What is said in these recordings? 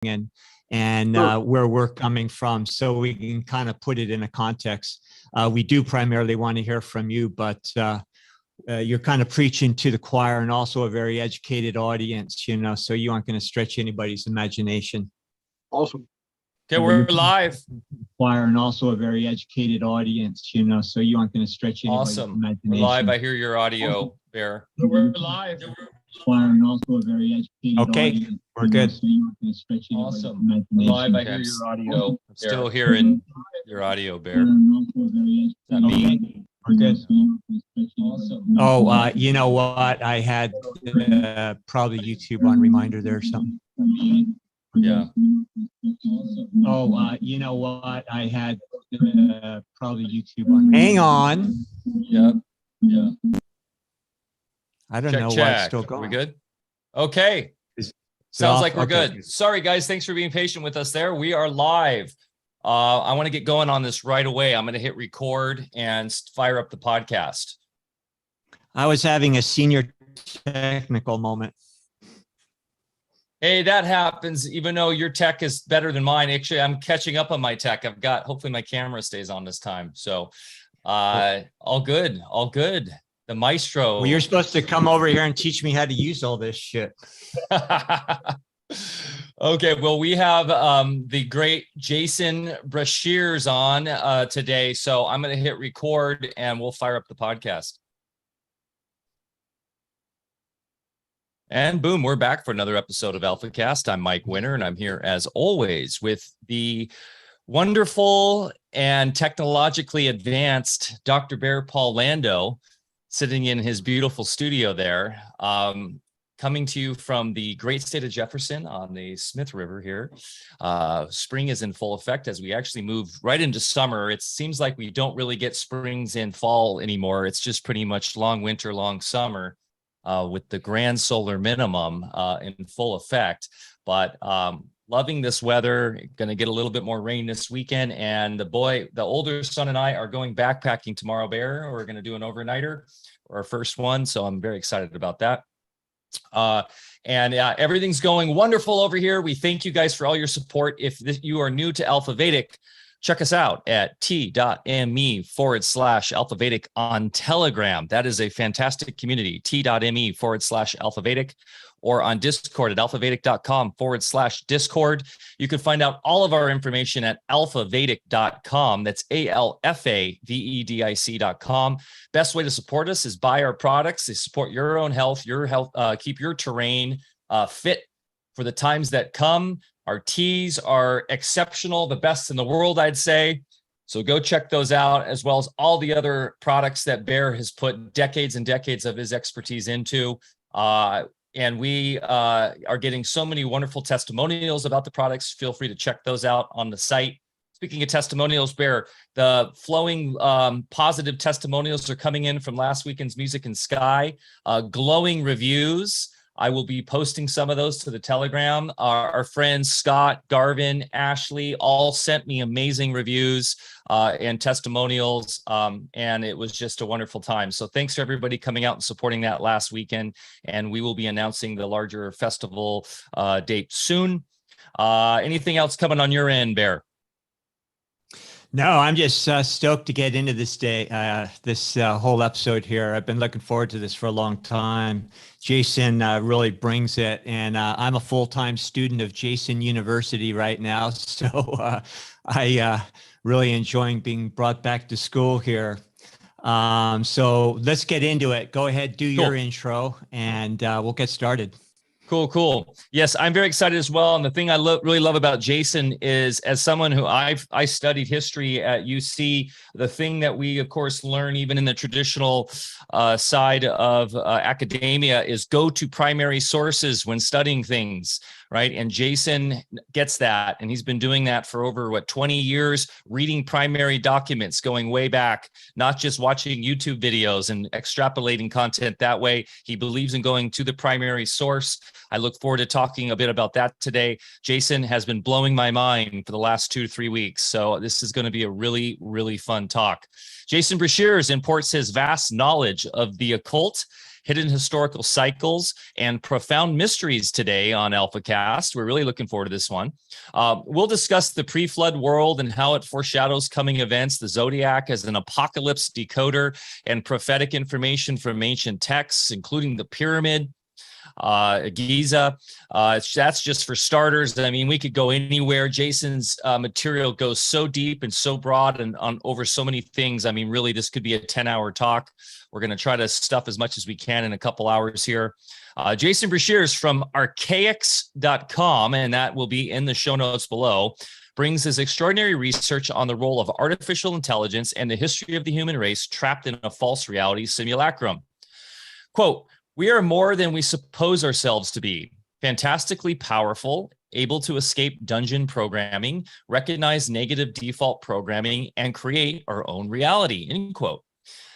and where we're coming from, so we can kind of put it in a context. We do primarily want to hear from you, but you're kind of preaching to the choir and also a very educated audience, so you aren't going to stretch anybody's imagination. Awesome. Okay, we're live. Choir and also a very educated audience, so you aren't going to stretch anybody's imagination. We're live. I hear your audio, Bear. We're live. Choir and also a very educated audience. We're good. So you aren't going to stretch anybody's imagination. Live. I hear your audio. I'm still hearing your audio, Bear. Not me. We're good. Oh, you know what? I had probably YouTube on reminder there or something. Yeah. Oh, you know what? I had probably YouTube on. Hang on. Yeah. Yeah. I don't know why it's still going. We good? Okay. Sounds like we're good. Sorry, guys. Thanks for being patient with us there. We are live. I want to get going on this right away. I'm going to hit record and fire up the podcast. I was having a senior technical moment. Hey, that happens, even though your tech is better than mine. Actually, I'm catching up on my tech. Hopefully my camera stays on this time. So all good, all good. The maestro. Well, you're supposed to come over here and teach me how to use all this shit. Okay, well, we have the great Jason Breshears on today. So I'm going to hit record and we'll fire up the podcast. And boom, we're back for another episode of AlphaCast. I'm Mike Winter, and I'm here as always with the wonderful and technologically advanced Dr. Bear Paul Lando, sitting in his beautiful studio there, coming to you from the great state of Jefferson on the Smith River here. Spring is in full effect as we actually move right into summer. It seems like we don't really get springs in fall anymore. It's just pretty much long winter, long summer. With the grand solar minimum in full effect, but loving this weather. Going to get a little bit more rain this weekend, and the older son and I are going backpacking tomorrow, Bear. We're going to do an overnighter, our first one, so I'm very excited about that. And everything's going wonderful over here. We thank you guys for all your support. If you are new to Alfa Vedic, check us out at t.me/Alfa Vedic on Telegram. That is a fantastic community, t.me/Alfa Vedic, or on Discord at alphavedic.com/Discord. You can find out all of our information at alphavedic.com. That's ALFAVEDIC.com. Best way to support us is buy our products. They support your own health, keep your terrain fit for the times that come. Our teas are exceptional, the best in the world, I'd say. So go check those out, as well as all the other products that Bear has put decades and decades of his expertise into. And we are getting so many wonderful testimonials about the products. Feel free to check those out on the site. Speaking of testimonials, Bear, the flowing positive testimonials are coming in from last weekend's Music and Sky. Glowing reviews. I will be posting some of those to the Telegram. Our friends Scott, Garvin, Ashley all sent me amazing reviews and testimonials, and it was just a wonderful time. So thanks for everybody coming out and supporting that last weekend, and we will be announcing the larger festival date soon. Anything else coming on your end, Bear? No, I'm just stoked to get into this day, this whole episode here. I've been looking forward to this for a long time. Jason really brings it, and I'm a full-time student of Jason University right now, so I really enjoying being brought back to school here. So let's get into it. Go ahead, do your intro, and we'll get started. Cool. Yes, I'm very excited as well. And the thing I really love about Jason is, as someone who I studied history at UC, the thing that we, of course, learn even in the traditional side of academia is go to primary sources when studying things, right? And Jason gets that. And he's been doing that for over, 20 years, reading primary documents going way back, not just watching YouTube videos and extrapolating content that way. He believes in going to the primary source. I look forward to talking a bit about that today. Jason has been blowing my mind for the last 2 to 3 weeks. So this is going to be a really, really fun talk. Jason Breshears imports his vast knowledge of the occult hidden historical cycles, and profound mysteries today on AlphaCast. We're really looking forward to this one. We'll discuss the pre-flood world and how it foreshadows coming events, the Zodiac as an apocalypse decoder, and prophetic information from ancient texts, including the pyramid, Giza. That's just for starters. I mean, we could go anywhere. Jason's material goes so deep and so broad and on over so many things. I mean, really, this could be a 10-hour talk. We're going to try to stuff as much as we can in a couple hours here. Jason Breshears from archaics.com, and that will be in the show notes below, brings his extraordinary research on the role of artificial intelligence and the history of the human race trapped in a false reality simulacrum. Quote, "We are more than we suppose ourselves to be, fantastically powerful, able to escape dungeon programming, recognize negative default programming, and create our own reality," end quote.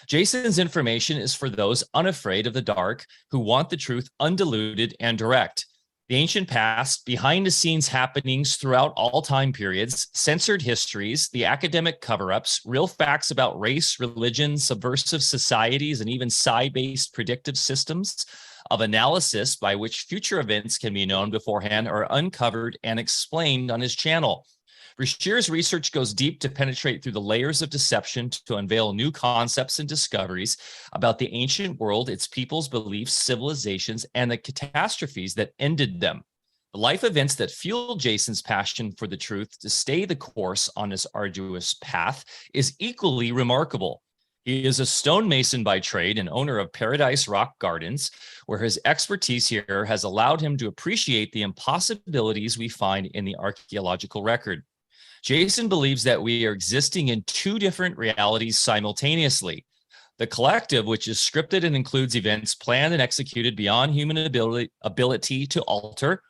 Jason's information is for those unafraid of the dark who want the truth undiluted and direct. The ancient past, behind-the-scenes happenings throughout all time periods, censored histories, the academic cover-ups, real facts about race, religion, subversive societies, and even psi-based predictive systems of analysis by which future events can be known beforehand are uncovered and explained on his channel. Breshears' research goes deep to penetrate through the layers of deception to unveil new concepts and discoveries about the ancient world, its peoples, beliefs, civilizations, and the catastrophes that ended them. The life events that fueled Jason's passion for the truth to stay the course on this arduous path is equally remarkable. He is a stonemason by trade and owner of Paradise Rock Gardens, where his expertise here has allowed him to appreciate the impossibilities we find in the archaeological record. Jason believes that we are existing in two different realities simultaneously. The collective, which is scripted and includes events planned and executed beyond human ability to alter,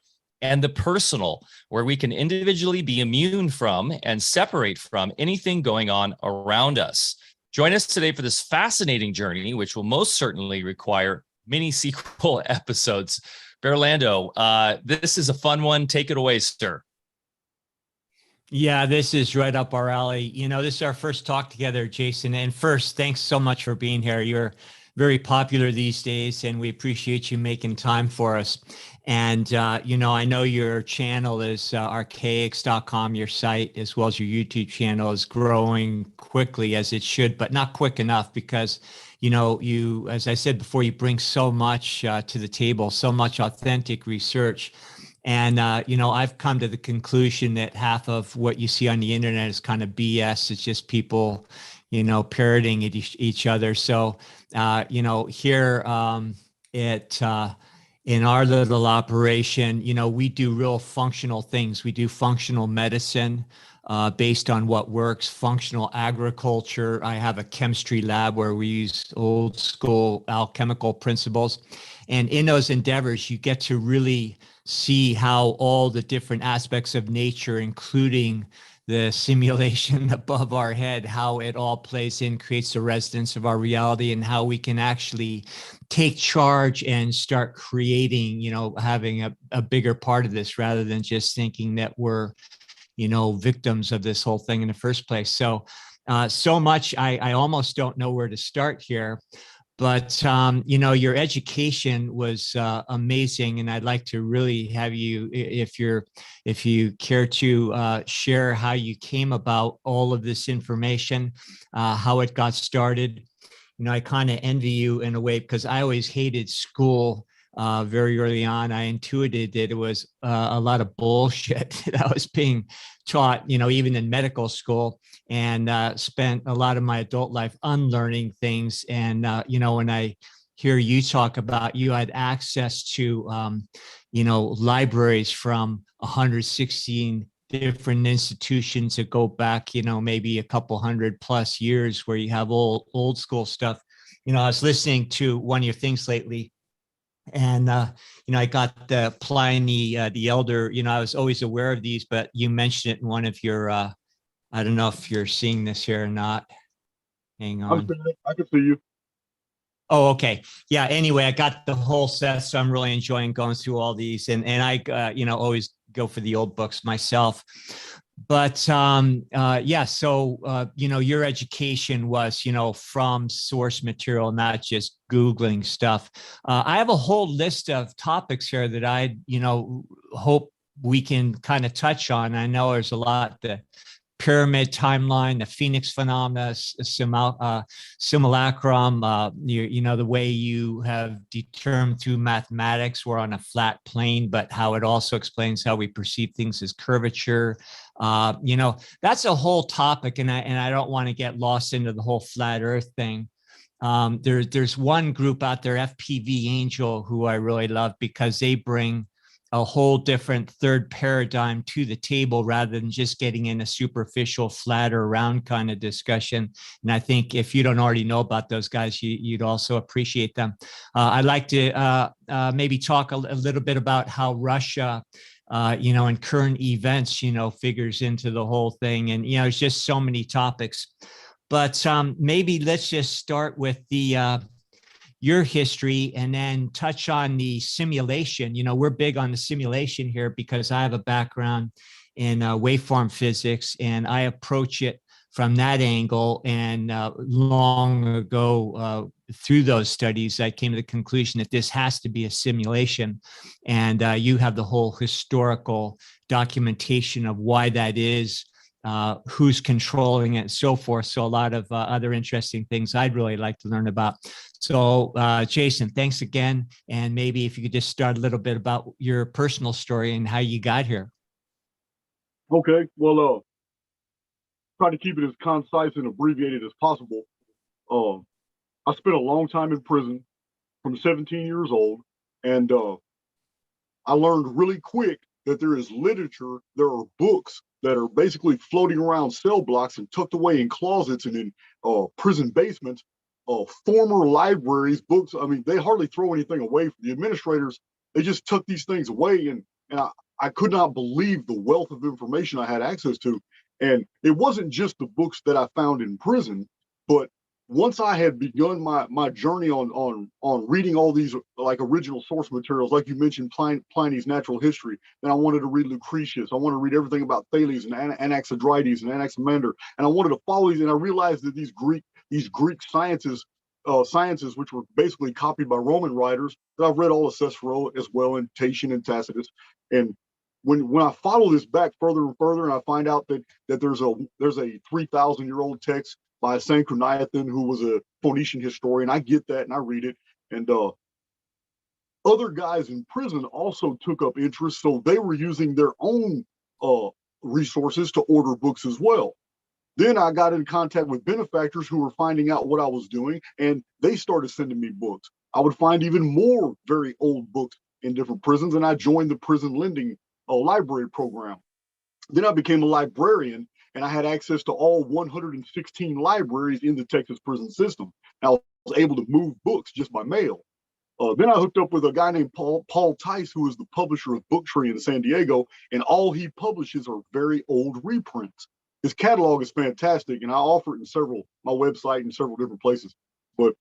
and the personal, where we can individually be immune from and separate from anything going on around us. Join us today for this fascinating journey, which will most certainly require mini sequel episodes. Lando, this is a fun one. Take it away, sir. Yeah, this is right up our alley. You know, this is our first talk together, Jason. And first, thanks so much for being here. You're very popular these days, and we appreciate you making time for us. And, you know, I know your channel is archaics.com, your site, as well as your YouTube channel is growing quickly as it should, but not quick enough because, you know, you, as I said before, you bring so much to the table, so much authentic research. And, you know, I've come to the conclusion that half of what you see on the internet is kind of BS. It's just people, you know, parroting at each other. So, you know, here in our little operation, you know, we do real functional things. We do functional medicine based on what works, functional agriculture. I have a chemistry lab where we use old school alchemical principles. And in those endeavors, you get to really see how all the different aspects of nature, including the simulation above our head, how it all plays in, creates the resonance of our reality, and how we can actually take charge and start creating, you know, having a bigger part of this rather than just thinking that we're, you know, victims of this whole thing in the first place. So, so much, I almost don't know where to start here. But, you know, your education was amazing. And I'd like to really have you, if you care to share how you came about all of this information, how it got started. You know, I kind of envy you in a way because I always hated school very early on. I intuited that it was a lot of bullshit that I was being taught, you know, even in medical school, and spent a lot of my adult life unlearning things. And, you know, when I hear you talk about you had access to, you know, libraries from 116 different institutions that go back, you know, maybe a couple hundred plus years where you have old school stuff. You know, I was listening to one of your things lately, and, you know, I got the Pliny the Elder, you know, I was always aware of these, but you mentioned it in one of your, I don't know if you're seeing this here or not. Hang on. I can see you. Oh, okay. Yeah. Anyway, I got the whole set, so I'm really enjoying going through all these, and I, always go for the old books myself. But yeah, so your education was, from source material, not just Googling stuff. I have a whole list of topics here that I, hope we can kind of touch on. I know there's a lot that pyramid timeline, the Phoenix phenomena, simulacrum, the way you have determined through mathematics we're on a flat plane, but how it also explains how we perceive things as curvature. That's a whole topic, and I don't want to get lost into the whole flat Earth thing. There's one group out there, FPV Angel, who I really love because they bring a whole different third paradigm to the table rather than just getting in a superficial flat or round kind of discussion. And I think if you don't already know about those guys, you'd also appreciate them. I'd like to maybe talk a little bit about how Russia, and current events, figures into the whole thing. And, it's just so many topics. But maybe let's just start with your history and then touch on the simulation. We're big on the simulation here because I have a background in waveform physics, and I approach it from that angle. And long ago, through those studies, I came to the conclusion that this has to be a simulation. And you have the whole historical documentation of why that is, who's controlling it, and so forth. So a lot of other interesting things I'd really like to learn about. So Jason, thanks again. And maybe if you could just start a little bit about your personal story and how you got here. Okay, well, try to keep it as concise and abbreviated as possible. I spent a long time in prison from 17 years old, and I learned really quick that there is literature, there are books that are basically floating around cell blocks and tucked away in closets and in prison basements, former libraries, books. I mean, they hardly throw anything away. The administrators, they just tuck these things away, and I could not believe the wealth of information I had access to. And it wasn't just the books that I found in prison, but once I had begun my journey on reading all these like original source materials, like you mentioned, Pliny's Natural History, then I wanted to read Lucretius. I wanted to read everything about Thales and Anaxagoras and Anaximander, and I wanted to follow these. And I realized that these Greek sciences, which were basically copied by Roman writers, that I've read all of Cicero as well, and Tatian and Tacitus. And when I follow this back further and further, and I find out that there's a 3,000-year-old text by Sanchuniathon, who was a Phoenician historian. I get that and I read it. And other guys in prison also took up interest, so they were using their own resources to order books as well. Then I got in contact with benefactors who were finding out what I was doing, and they started sending me books. I would find even more very old books in different prisons, and I joined the prison lending library program. Then I became a librarian, and I had access to all 116 libraries in the Texas prison system. I was able to move books just by mail. Then I hooked up with a guy named Paul Tice, who is the publisher of Booktree in San Diego, and all he publishes are very old reprints. His catalog is fantastic, and I offer it in my website and several different places. But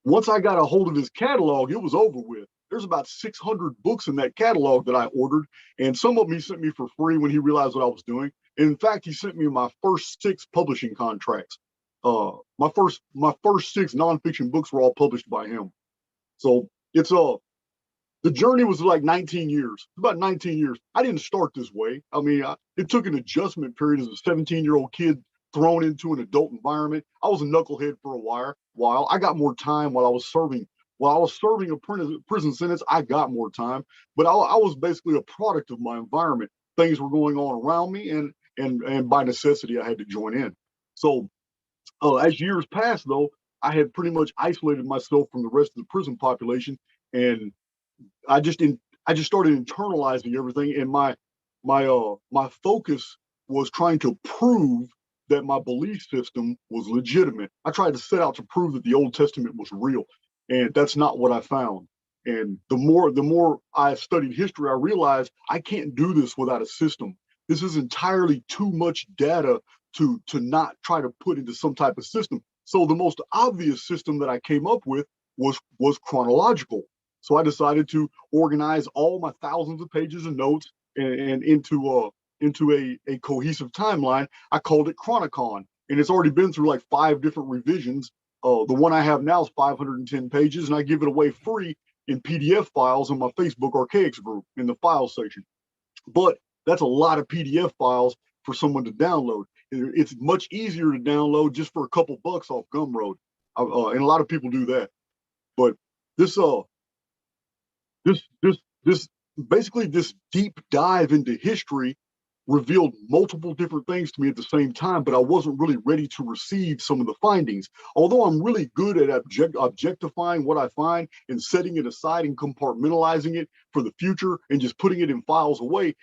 once I got a hold of his catalog, it was over with. There's about 600 books in that catalog that I ordered, and some of them he sent me for free when he realized what I was doing. In fact, he sent me my first 6 publishing contracts. My first 6 nonfiction books were all published by him. So it's the journey was like 19 years, about 19 years. I didn't start this way. I mean, it took an adjustment period as a 17-year-old kid thrown into an adult environment. I was a knucklehead for a while. I got more time while I was serving a prison sentence. I got more time, but I was basically a product of my environment. Things were going on around me, and by necessity, I had to join in. So as years passed, though, I had pretty much isolated myself from the rest of the prison population, and I just started internalizing everything. And my focus was trying to prove that my belief system was legitimate. I tried to set out to prove that the Old Testament was real, and that's not what I found. And the more I studied history, I realized I can't do this without a system. This is entirely too much data to not try to put into some type of system. So the most obvious system that I came up with was chronological. So I decided to organize all my thousands of pages of notes and into a cohesive timeline. I called it Chronicon, and it's already been through like 5 different revisions. The one I have now is 510 pages, and I give it away free in PDF files on my Facebook Archaics group in the files section. But that's a lot of PDF files for someone to download. It's much easier to download just for a couple bucks off Gumroad, and a lot of people do that. But this basically this deep dive into history revealed multiple different things to me at the same time, but I wasn't really ready to receive some of the findings. Although I'm really good at objectifying what I find and setting it aside and compartmentalizing it for the future and just putting it in files away,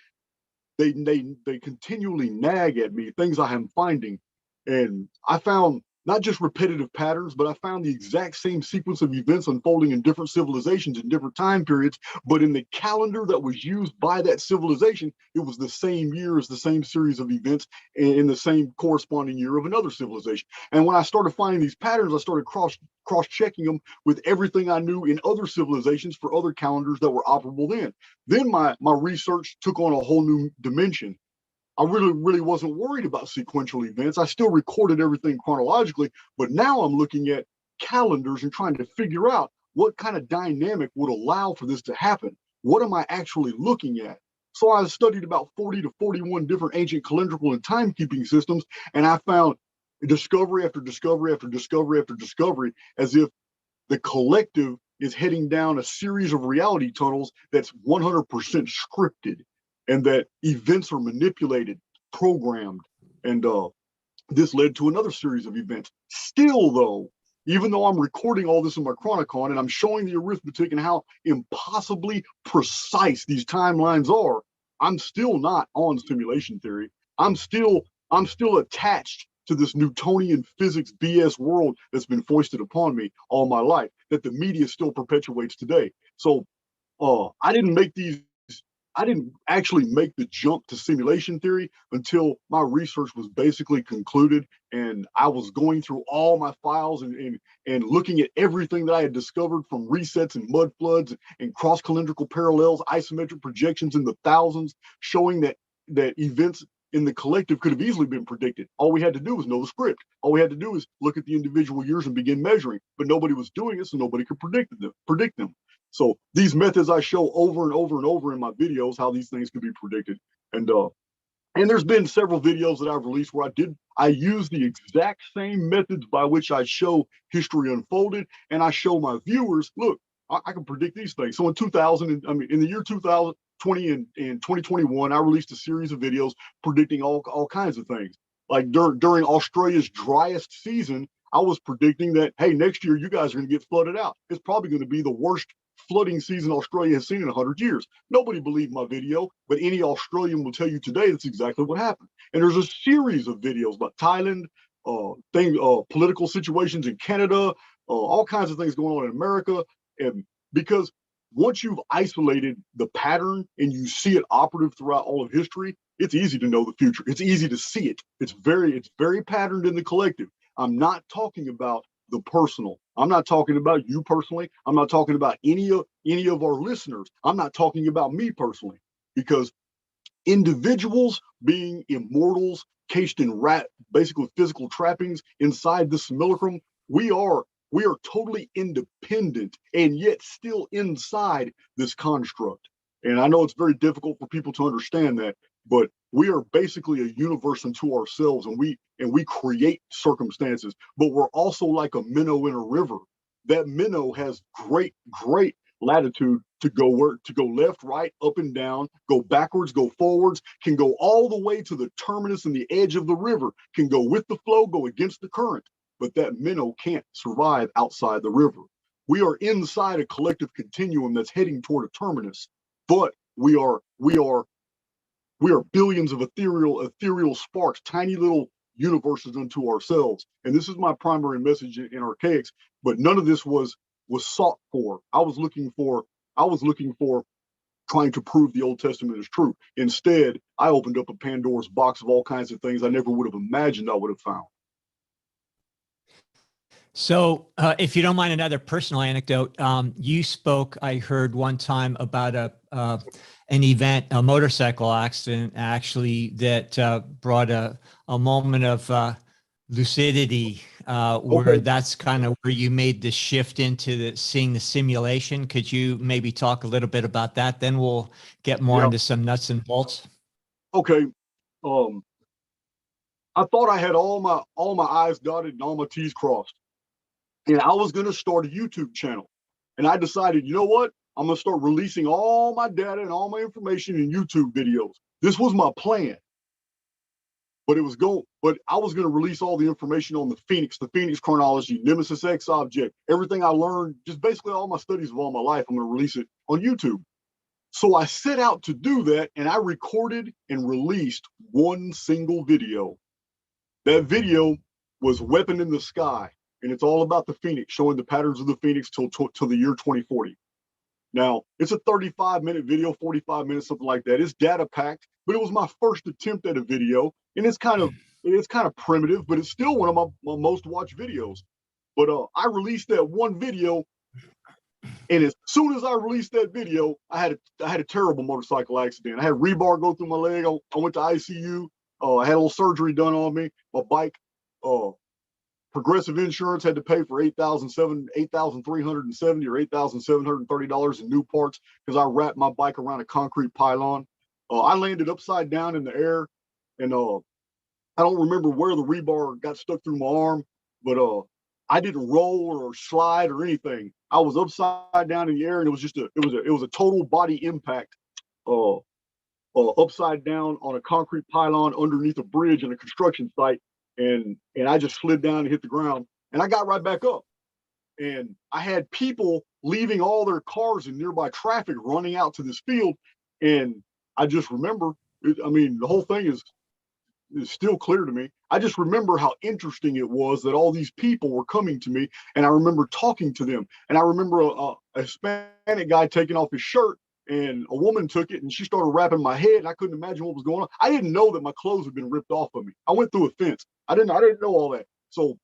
they continually nag at me things I am finding. And I found not just repetitive patterns, but I found the exact same sequence of events unfolding in different civilizations in different time periods. But in the calendar that was used by that civilization, it was the same year as the same series of events in the same corresponding year of another civilization. And when I started finding these patterns, I started cross-checking them with everything I knew in other civilizations for other calendars that were operable then. Then my research took on a whole new dimension. I really wasn't worried about sequential events. I still recorded everything chronologically, but now I'm looking at calendars and trying to figure out what kind of dynamic would allow for this to happen. What am I actually looking at? So I studied about 40 to 41 different ancient calendrical and timekeeping systems, and I found discovery after discovery after discovery after discovery, as if the collective is heading down a series of reality tunnels that's 100% scripted, and that events are manipulated, programmed, and this led to another series of events. Still, though, even though I'm recording all this in my Chronicon and I'm showing the arithmetic and how impossibly precise these timelines are, I'm still not on simulation theory. I'm still attached to this Newtonian physics BS world that's been foisted upon me all my life, that the media still perpetuates today. So I didn't actually make the jump to simulation theory until my research was basically concluded, and I was going through all my files and looking at everything that I had discovered, from resets and mud floods and cross-calendrical parallels, isometric projections in the thousands, showing that events in the collective could have easily been predicted. All we had to do was know the script. All we had to do was look at the individual years and begin measuring, but nobody was doing it, so nobody could predict them. So these methods I show over and over and over in my videos, how these things can be predicted. And there's been several videos that I've released where I use the exact same methods by which I show history unfolded, and I show my viewers, look, I can predict these things. So in in the year 2020 and 2021, I released a series of videos predicting all kinds of things. Like during Australia's driest season, I was predicting that, hey, next year you guys are going to get flooded out. It's probably going to be the worst flooding season Australia has seen in 100 years. Nobody believed my video, but any Australian will tell you today that's exactly what happened. And there's a series of videos about Thailand, political situations in Canada, all kinds of things going on in America. And because once you've isolated the pattern and you see it operative throughout all of history, it's easy to know the future. It's easy to see it. It's very patterned in the collective. I'm not talking about the personal. I'm not talking about you personally. I'm not talking about any of our listeners. I'm not talking about me personally, because individuals being immortals, cased in basically physical trappings inside the simulacrum, we are totally independent and yet still inside this construct. And I know it's very difficult for people to understand that, but we are basically a universe unto ourselves, and we create circumstances, but we're also like a minnow in a river. That minnow has great latitude to go left, right, up and down, go backwards, go forwards, can go all the way to the terminus and the edge of the river, can go with the flow, go against the current, but that minnow can't survive outside the river. We are inside a collective continuum that's heading toward a terminus, but we are billions of ethereal sparks, tiny little universes unto ourselves. And this is my primary message in Archaics, but none of this was sought for. I was looking for trying to prove the Old Testament is true. Instead, I opened up a Pandora's box of all kinds of things I never would have imagined I would have found. So, if you don't mind another personal anecdote, you spoke, I heard one time about an event, a motorcycle accident, actually, that brought a moment of lucidity, where Okay. that's kind of where you made the shift into seeing the simulation. Could you maybe talk a little bit about that? Then we'll get more Yeah. into some nuts and bolts. Okay. Um, I thought I had all my I's dotted and all my T's crossed. And I was gonna start a YouTube channel. And I decided, you know what? I'm gonna start releasing all my data and all my information in YouTube videos. This was my plan. But I was gonna release all the information on the Phoenix chronology, Nemesis X object, everything I learned, just basically all my studies of all my life. I'm gonna release it on YouTube. So I set out to do that, and I recorded and released one single video. That video was Weapon in the Sky, and it's all about the Phoenix, showing the patterns of the Phoenix till the year 2040. Now, it's a 35-minute video, 45 minutes, something like that. It's data packed, but it was my first attempt at a video, and it's kind of primitive, but it's still one of my most watched videos. But I released that one video, and as soon as I released that video, I had a terrible motorcycle accident. I had rebar go through my leg. I went to ICU. I had a little surgery done on me. My bike, Progressive Insurance had to pay for $8,370 or $8,730 in new parts because I wrapped my bike around a concrete pylon. I landed upside down in the air, and I don't remember where the rebar got stuck through my arm, but I didn't roll or slide or anything. I was upside down in the air, and it was a total body impact. Upside down on a concrete pylon underneath a bridge in a construction site, and I just slid down and hit the ground, and I got right back up. And I had people leaving all their cars in nearby traffic running out to this field, and I just remember, the whole thing is still clear to me. I just remember how interesting it was that all these people were coming to me, and I remember talking to them. And I remember a Hispanic guy taking off his shirt, and a woman took it, and she started wrapping my head, and I couldn't imagine what was going on. I didn't know that my clothes had been ripped off of me. I went through a fence. I didn't know all that. So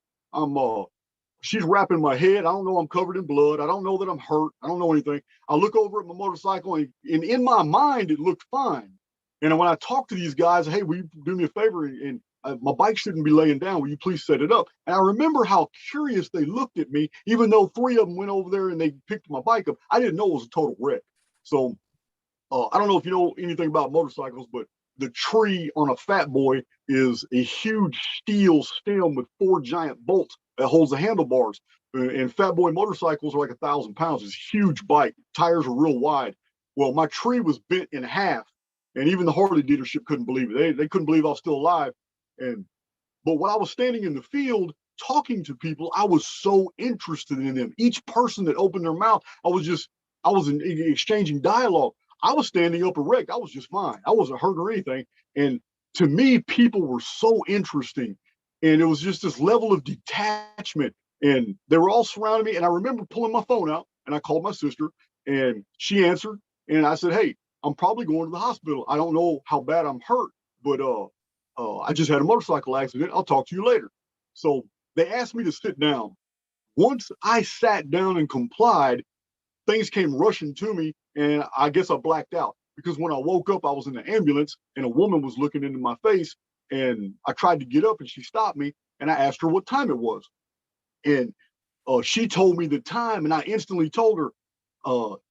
she's wrapping my head. I don't know I'm covered in blood. I don't know that I'm hurt. I don't know anything. I look over at my motorcycle, and in my mind, it looked fine. And when I talk to these guys, hey, will you do me a favor? And my bike shouldn't be laying down. Will you please set it up? And I remember how curious they looked at me, even though three of them went over there and they picked my bike up. I didn't know it was a total wreck. So I don't know if you know anything about motorcycles, but the tree on a Fat Boy is a huge steel stem with 4 giant bolts that holds the handlebars. And Fat Boy motorcycles are like 1,000 pounds. It's a huge bike. Tires are real wide. Well, my tree was bent in half. And even the Harley dealership couldn't believe it. They couldn't believe I was still alive. But when I was standing in the field talking to people, I was so interested in them. Each person that opened their mouth, I was exchanging dialogue. I was standing up erect. I was just fine. I wasn't hurt or anything. And to me, people were so interesting. And it was just this level of detachment. And they were all surrounding me. And I remember pulling my phone out, and I called my sister, and she answered. And I said, hey, I'm probably going to the hospital. I don't know how bad I'm hurt, but I just had a motorcycle accident. I'll talk to you later. So they asked me to sit down. Once I sat down and complied, things came rushing to me, and I guess I blacked out, because when I woke up, I was in the ambulance, and a woman was looking into my face, and I tried to get up, and she stopped me, and I asked her what time it was. And she told me the time, and I instantly told her,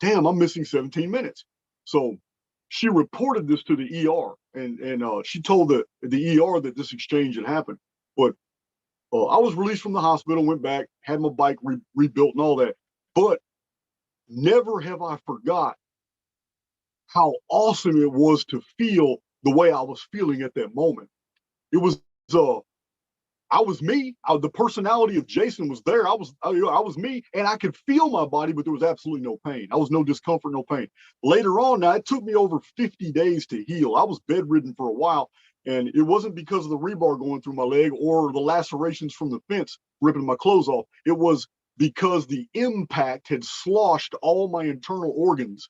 damn, I'm missing 17 minutes. So she reported this to the ER, and she told the ER that this exchange had happened. But I was released from the hospital, went back, had my bike rebuilt and all that. But never have I forgot how awesome it was to feel the way I was feeling at that moment. It was I was me. The personality of Jason was there. I was me, and I could feel my body, but there was absolutely no pain. I was no discomfort, no pain. Later on, now it took me over 50 days to heal. I was bedridden for a while, and it wasn't because of the rebar going through my leg or the lacerations from the fence ripping my clothes off. It was because the impact had sloshed all my internal organs.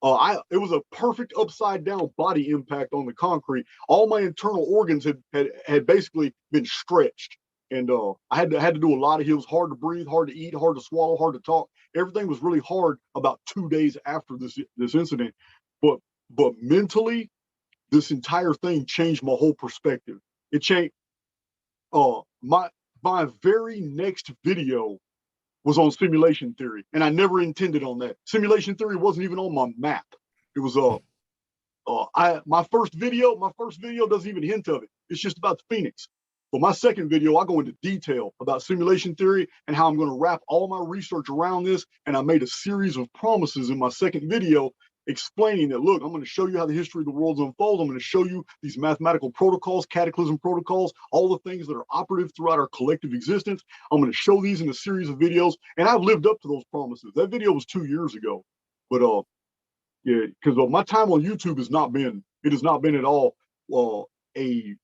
It was a perfect upside down body impact on the concrete. All my internal organs had basically been stretched, And I had to do a lot of. It was hard to breathe, hard to eat, hard to swallow, hard to talk. Everything was really hard about 2 days after this incident. But mentally, this entire thing changed my whole perspective. It changed. My very next video was on simulation theory, and I never intended on that. Simulation theory wasn't even on my map. It was my first video doesn't even hint of it. It's just about the Phoenix. But my second video, I go into detail about simulation theory and how I'm going to wrap all my research around this. And I made a series of promises in my second video explaining that, look, I'm going to show you how the history of the world unfolds. I'm going to show you these mathematical protocols, cataclysm protocols, all the things that are operative throughout our collective existence. I'm going to show these in a series of videos. And I've lived up to those promises. That video was 2 years ago. But yeah, because my time on YouTube has not been at all a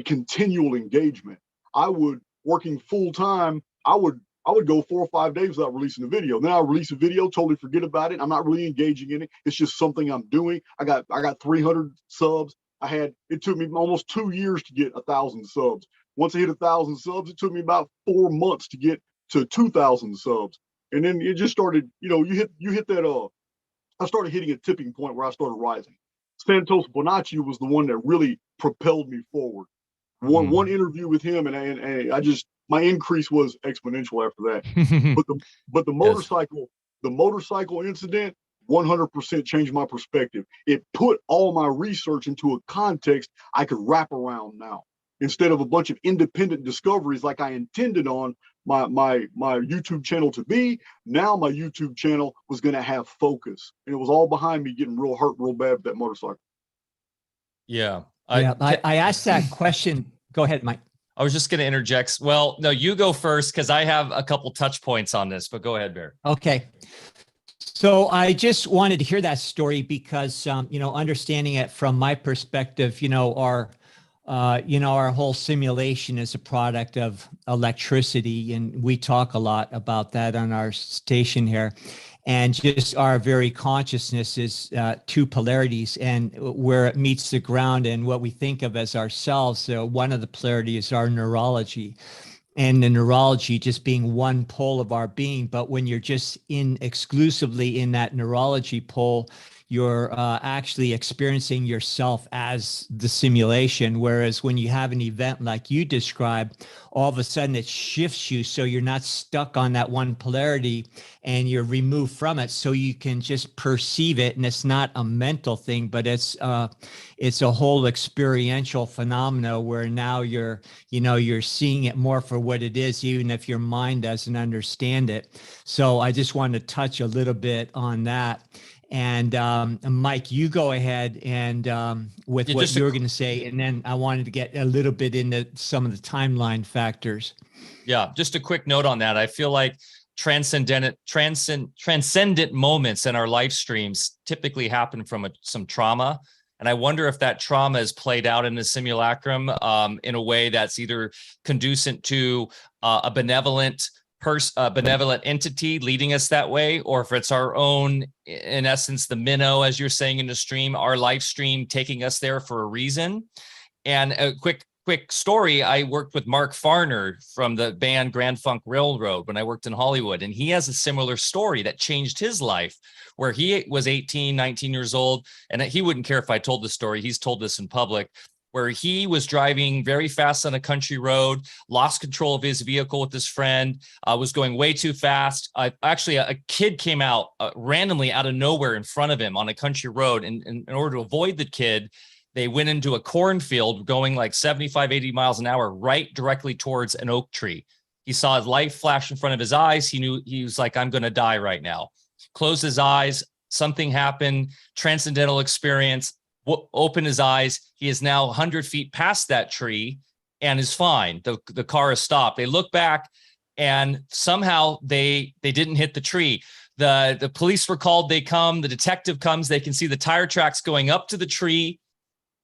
continual engagement. I would, working full time, I would go 4 or 5 days without releasing a video. Then I'll release a video, totally forget about it. I'm not really engaging in it. It's just something I'm doing. I got 300 subs. It took me almost 2 years to get 1,000 subs. Once I hit 1,000 subs, it took me about 4 months to get to 2,000 subs. And then it just started, you hit that, I started hitting a tipping point where I started rising. Santos Bonacci was the one that really propelled me forward. One interview with him, and I just, my increase was exponential after that. but the motorcycle incident 100% changed my perspective. It put all my research into a context I could wrap around now, instead of a bunch of independent discoveries like I intended on my YouTube channel to be. Now my YouTube channel was going to have focus, and it was all behind me getting real hurt real bad with that motorcycle. Yeah. I asked that question. Go ahead, Mike. I was just going to interject. Well, no, you go first, because I have a couple touch points on this, but go ahead, Bear. Okay. So I just wanted to hear that story because, understanding it from my perspective, our whole simulation is a product of electricity, and we talk a lot about that on our station here. And just our very consciousness is two polarities, and where it meets the ground and what we think of as ourselves. So one of the polarities is our neurology, and the neurology just being one pole of our being. But when you're just exclusively in that neurology pole, you're actually experiencing yourself as the simulation. Whereas when you have an event like you described, all of a sudden it shifts you, so you're not stuck on that one polarity and you're removed from it, so you can just perceive it. And it's not a mental thing, but it's a whole experiential phenomena where now you're seeing it more for what it is, even if your mind doesn't understand it. So I just wanted to touch a little bit on that. And Mike, you go ahead and with what you were going to say, and then I wanted to get a little bit into some of the timeline factors. Yeah, just a quick note on that. I feel like transcendent moments in our live streams typically happen from some trauma. And I wonder if that trauma is played out in the simulacrum in a way that's either conducive to a benevolent entity leading us that way, or if it's our own, in essence, the minnow, as you're saying in the stream, our live stream taking us there for a reason. And a quick story, I worked with Mark Farner from the band Grand Funk Railroad when I worked in Hollywood, and he has a similar story that changed his life, where he was 18, 19 years old, and he wouldn't care if I told the story. He's told this in public, where he was driving very fast on a country road, lost control of his vehicle with his friend, was going way too fast. Actually, a kid came out randomly out of nowhere in front of him on a country road. And in order to avoid the kid, they went into a cornfield going like 75, 80 miles an hour, right directly towards an oak tree. He saw his life flash in front of his eyes. He knew, he was like, I'm going to die right now. Closed his eyes. Something happened. Transcendental experience. Open his eyes. He is now 100 feet past that tree and is fine. The car is stopped. They look back, and somehow they didn't hit the tree. The police were called. They come. The detective comes. They can see the tire tracks going up to the tree,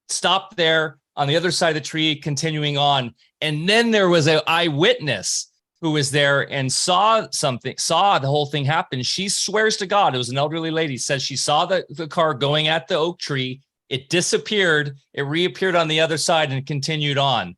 stopped there on the other side of the tree, continuing on. And then there was an eyewitness who was there and saw the whole thing happen. She swears to God, it was an elderly lady, says she saw the car going at the oak tree. It disappeared. It reappeared on the other side and continued on.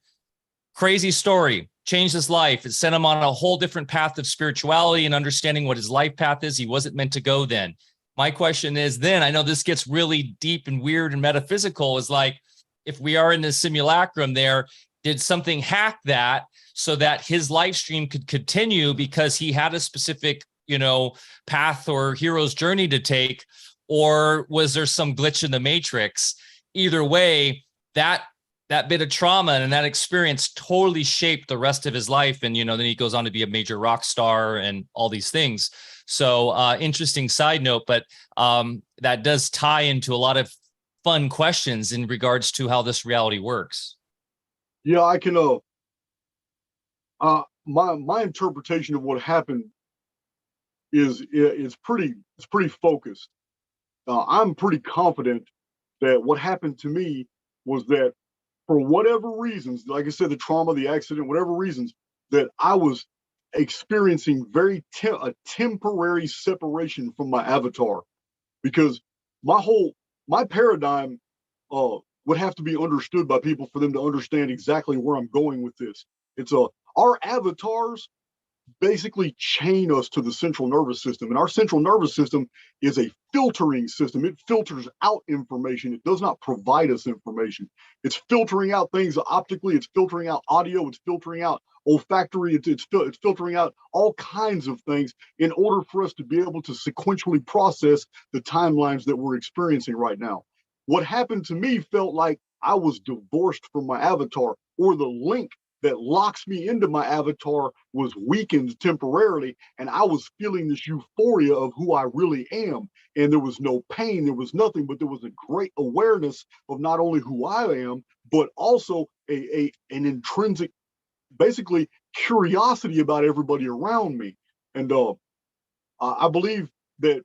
Crazy story. changed his life. It sent him on a whole different path of spirituality and understanding what his life path is. He wasn't meant to go then. My question is then, I know this gets really deep and weird and metaphysical, is like, if we are in the simulacrum there, did something hack that so that his live stream could continue because he had a specific, path or hero's journey to take? Or was there some glitch in the matrix? Either way, that bit of trauma and that experience totally shaped the rest of his life. And, then he goes on to be a major rock star and all these things. So interesting side note, but that does tie into a lot of fun questions in regards to how this reality works. Yeah, I can, my interpretation of what happened is pretty focused. I'm pretty confident that what happened to me was that for whatever reasons, like I said, the trauma, the accident, whatever reasons, that I was experiencing a temporary separation from my avatar, because my paradigm would have to be understood by people for them to understand exactly where I'm going with this. It's our avatars basically chain us to the central nervous system. And our central nervous system is a filtering system. It filters out information. It does not provide us information. It's filtering out things optically. It's filtering out audio. It's filtering out olfactory. It's filtering out all kinds of things in order for us to be able to sequentially process the timelines that we're experiencing right now. What happened to me felt like I was divorced from my avatar, or the link that locks me into my avatar was weakened temporarily, and I was feeling this euphoria of who I really am. And there was no pain, there was nothing, but there was a great awareness of not only who I am, but also an intrinsic, basically, curiosity about everybody around me. And I believe that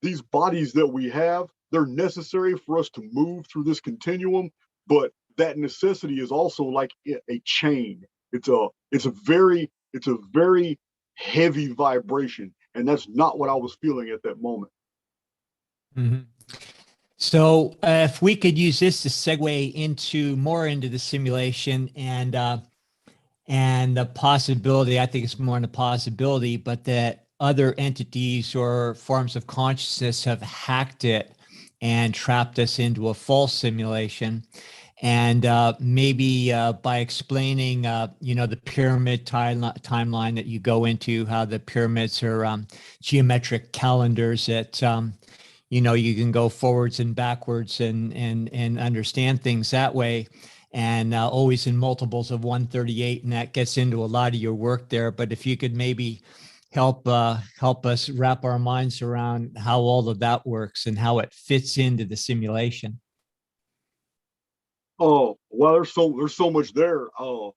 these bodies that we have, they're necessary for us to move through this continuum, but that necessity is also like a chain. It's a very heavy vibration, and that's not what I was feeling at that moment. Mm-hmm. So if we could use this to segue into the simulation and the possibility, I think it's more in the possibility, but that other entities or forms of consciousness have hacked it and trapped us into a false simulation. And maybe by explaining, the pyramid timeline that you go into, how the pyramids are geometric calendars that, you can go forwards and backwards and understand things that way, and always in multiples of 138. And that gets into a lot of your work there. But if you could maybe help us wrap our minds around how all of that works and how it fits into the simulation. Oh, well, there's so much there. I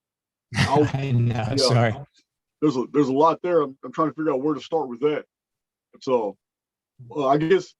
know, sorry. There's a lot there. I'm trying to figure out where to start with that. So I guess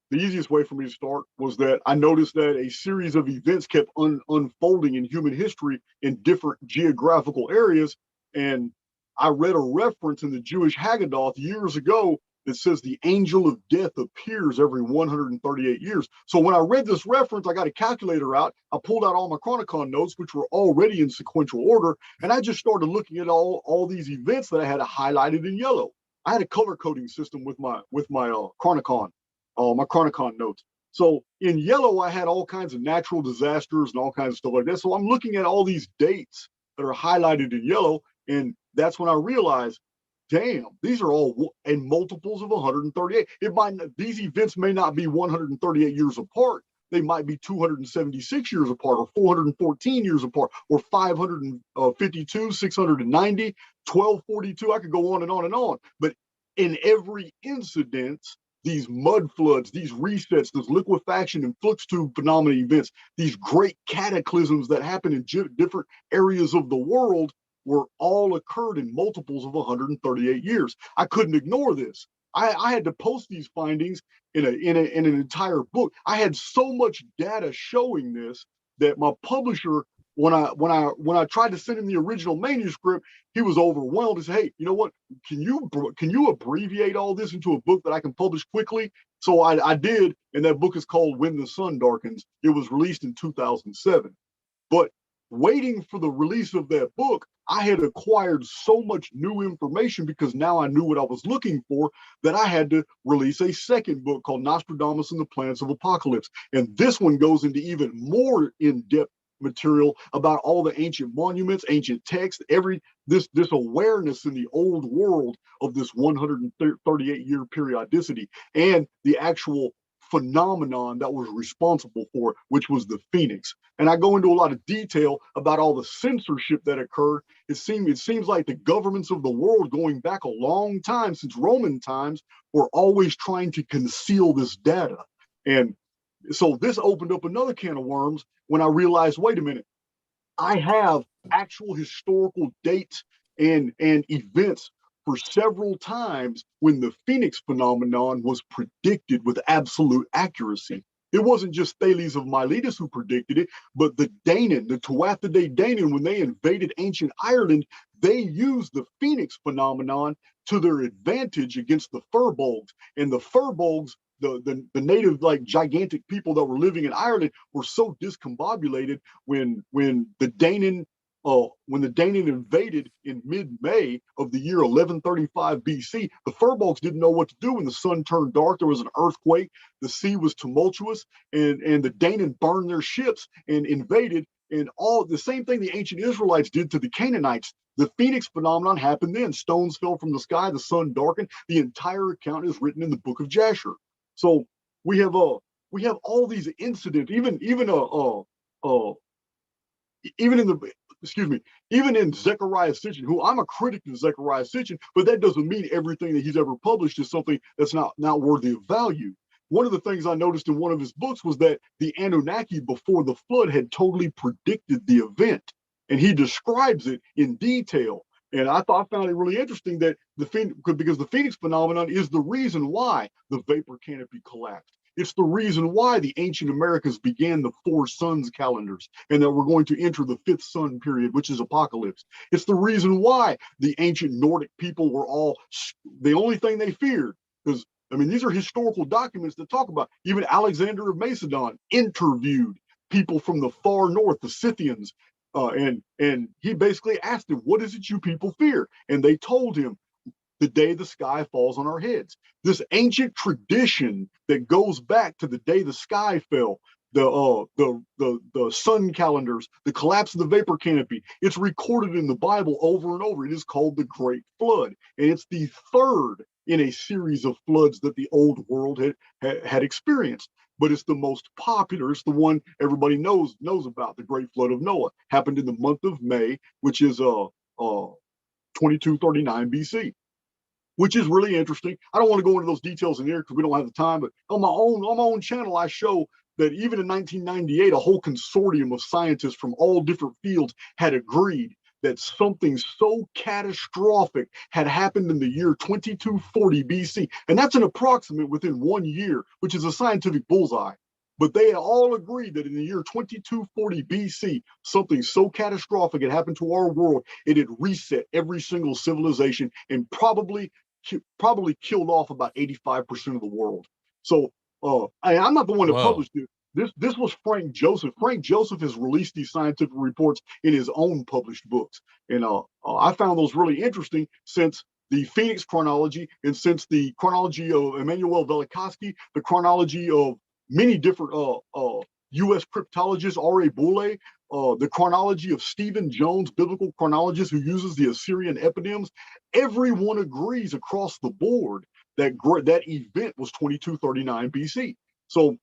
the easiest way for me to start was that I noticed that a series of events kept unfolding in human history in different geographical areas. And I read a reference in the Jewish Haggadah years ago that says the angel of death appears every 138 years. So when I read this reference, I got a calculator out. I pulled out all my Chronicon notes, which were already in sequential order. And I just started looking at all these events that I had highlighted in yellow. I had a color coding system with my Chronicon, my Chronicon notes. So in yellow, I had all kinds of natural disasters and all kinds of stuff like that. So I'm looking at all these dates that are highlighted in yellow. And that's when I realized, damn, these are all in multiples of 138. These events may not be 138 years apart. They might be 276 years apart, or 414 years apart, or 552, 690, 1242. I could go on and on and on. But in every incident, these mud floods, these resets, this liquefaction and flux tube phenomena events, these great cataclysms that happen in different areas of the world were all occurred in multiples of 138 years. I couldn't ignore this. I had to post these findings in an entire book. I had so much data showing this that my publisher, when I tried to send him the original manuscript, he was overwhelmed. He said, "Hey, you know what? Can you abbreviate all this into a book that I can publish quickly?" So I did, and that book is called When the Sun Darkens. It was released in 2007. But waiting for the release of that book, I had acquired so much new information because now I knew what I was looking for that I had to release a second book called Nostradamus and the Planets of Apocalypse. And this one goes into even more in-depth material about all the ancient monuments, ancient texts, this awareness in the old world of this 138-year periodicity and the actual phenomenon that was responsible for it, which was the Phoenix. And I go into a lot of detail about all the censorship that occurred. It seems like the governments of the world going back a long time, since Roman times, were always trying to conceal this data. And so this opened up another can of worms when I realized, wait a minute, I have actual historical dates and events for several times when the Phoenix phenomenon was predicted with absolute accuracy. It wasn't just Thales of Miletus who predicted it, but the Danan, the Tuatha Danan, when they invaded ancient Ireland, they used the Phoenix phenomenon to their advantage against the Firbolgs. And the Firbolgs, the native, like, gigantic people that were living in Ireland, were so discombobulated when the Danan invaded in mid-May of the year 1135 BC, the Firbolgs didn't know what to do when the sun turned dark. There was an earthquake, the sea was tumultuous, and the Danan burned their ships and invaded. And all the same thing the ancient Israelites did to the Canaanites. The Phoenix phenomenon happened then. Stones fell from the sky, the sun darkened. The entire account is written in the book of Jasher. So we have all these incidents, even in Zechariah Sitchin, who I'm a critic of Zechariah Sitchin, but that doesn't mean everything that he's ever published is something that's not worthy of value. One of the things I noticed in one of his books was that the Anunnaki before the flood had totally predicted the event, and he describes it in detail. And I found it really interesting that because the Phoenix phenomenon is the reason why the vapor canopy collapsed. It's the reason why the ancient Americas began the 4 suns calendars and that we're going to enter the 5th sun period, which is apocalypse. It's the reason why the ancient Nordic people were all, the only thing they feared, because, I mean, these are historical documents that talk about, even Alexander of Macedon interviewed people from the far north, the Scythians, and he basically asked them, what is it you people fear? And they told him, the day the sky falls on our heads. This ancient tradition that goes back to the day the sky fell, the sun calendars, the collapse of the vapor canopy. It's recorded in the Bible over and over. It is called the Great Flood, and it's the third in a series of floods that the old world had experienced. But it's the most popular. It's the one everybody knows about. The Great Flood of Noah happened in the month of May, which is 2239 BC. Which is really interesting. I don't want to go into those details in here because we don't have the time, but on my own channel, I show that even in 1998, a whole consortium of scientists from all different fields had agreed that something so catastrophic had happened in the year 2240 BC. And that's an approximate within 1 year, which is a scientific bullseye. But they all agreed that in the year 2240 BC, something so catastrophic had happened to our world, it had reset every single civilization and probably killed off about 85% of the world. So I'm not the one that published it. This was Frank Joseph. Frank Joseph has released these scientific reports in his own published books. And I found those really interesting since the Phoenix chronology and since the chronology of Emmanuel Velikovsky, the chronology of many different U.S. cryptologists, R.A. Boulay, the chronology of Stephen Jones, biblical chronologist who uses the Assyrian eponyms. Everyone agrees across the board that that event was 2239 BC. So,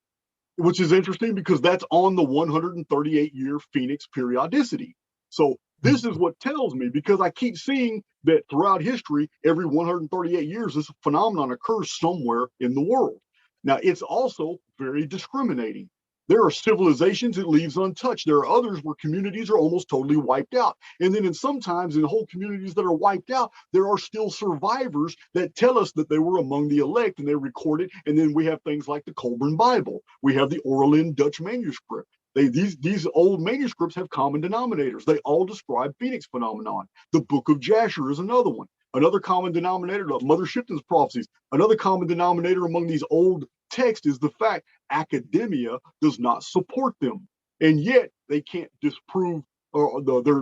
which is interesting because that's on the 138-year Phoenix periodicity. So this is what tells me, because I keep seeing that throughout history, every 138 years, this phenomenon occurs somewhere in the world. Now, it's also very discriminating. There are civilizations it leaves untouched. There are others where communities are almost totally wiped out. And then sometimes in whole communities that are wiped out, there are still survivors that tell us that they were among the elect and they record it. And then we have things like the Colburn Bible. We have the Oralin Dutch manuscript. These old manuscripts have common denominators. They all describe Phoenix phenomenon. The Book of Jasher is another one. Another common denominator, Mother Shipton's prophecies. Another common denominator among these old texts is the fact academia does not support them. And yet they can't disprove or their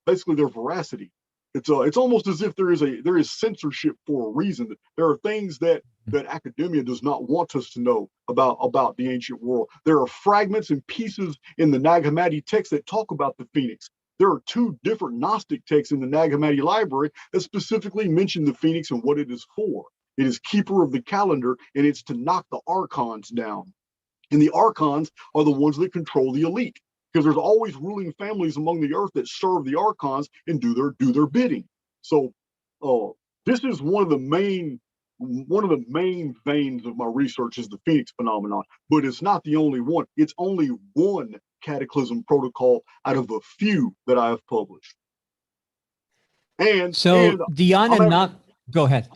basically their veracity. It's almost as if there is censorship for a reason. There are things that academia does not want us to know about the ancient world. There are fragments and pieces in the Nag Hammadi text that talk about the phoenix. There are two different Gnostic texts in the Nag Hammadi library that specifically mention the phoenix and what it is for. It is keeper of the calendar, and it's to knock the Archons down. And the Archons are the ones that control the elite, because there's always ruling families among the earth that serve the Archons and do their bidding. So this is one of the main veins of my research is the Phoenix phenomenon, but it's not the only one. It's only one cataclysm protocol out of a few that I have published. And so the Anunnaki, go ahead.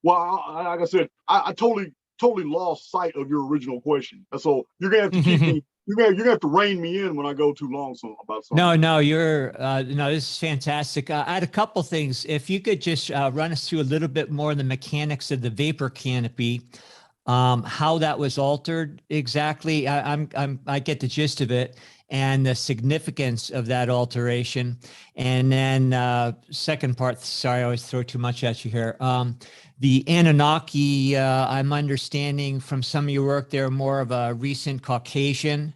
Well, like I said, I totally lost sight of your original question. So you're gonna have to keep me. You're gonna have to rein me in when I go too long about something. No, you're no. This is fantastic. I had a couple things. If you could just run us through a little bit more of the mechanics of the vapor canopy, how that was altered exactly. I get the gist of it and the significance of that alteration. And then second part. Sorry, I always throw too much at you here. The Anunnaki, I'm understanding from some of your work, they're more of a recent Caucasian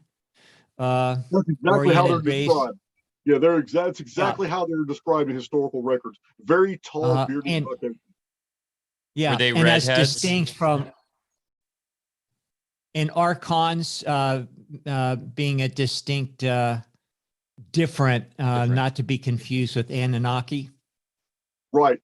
That's exactly how they're race. described. Yeah, that's exactly how they're described in historical records. Very tall, bearded Caucasian. Yeah, Were they and as redheads? distinct from and Archons being a distinct, different, not to be confused with Anunnaki. Right.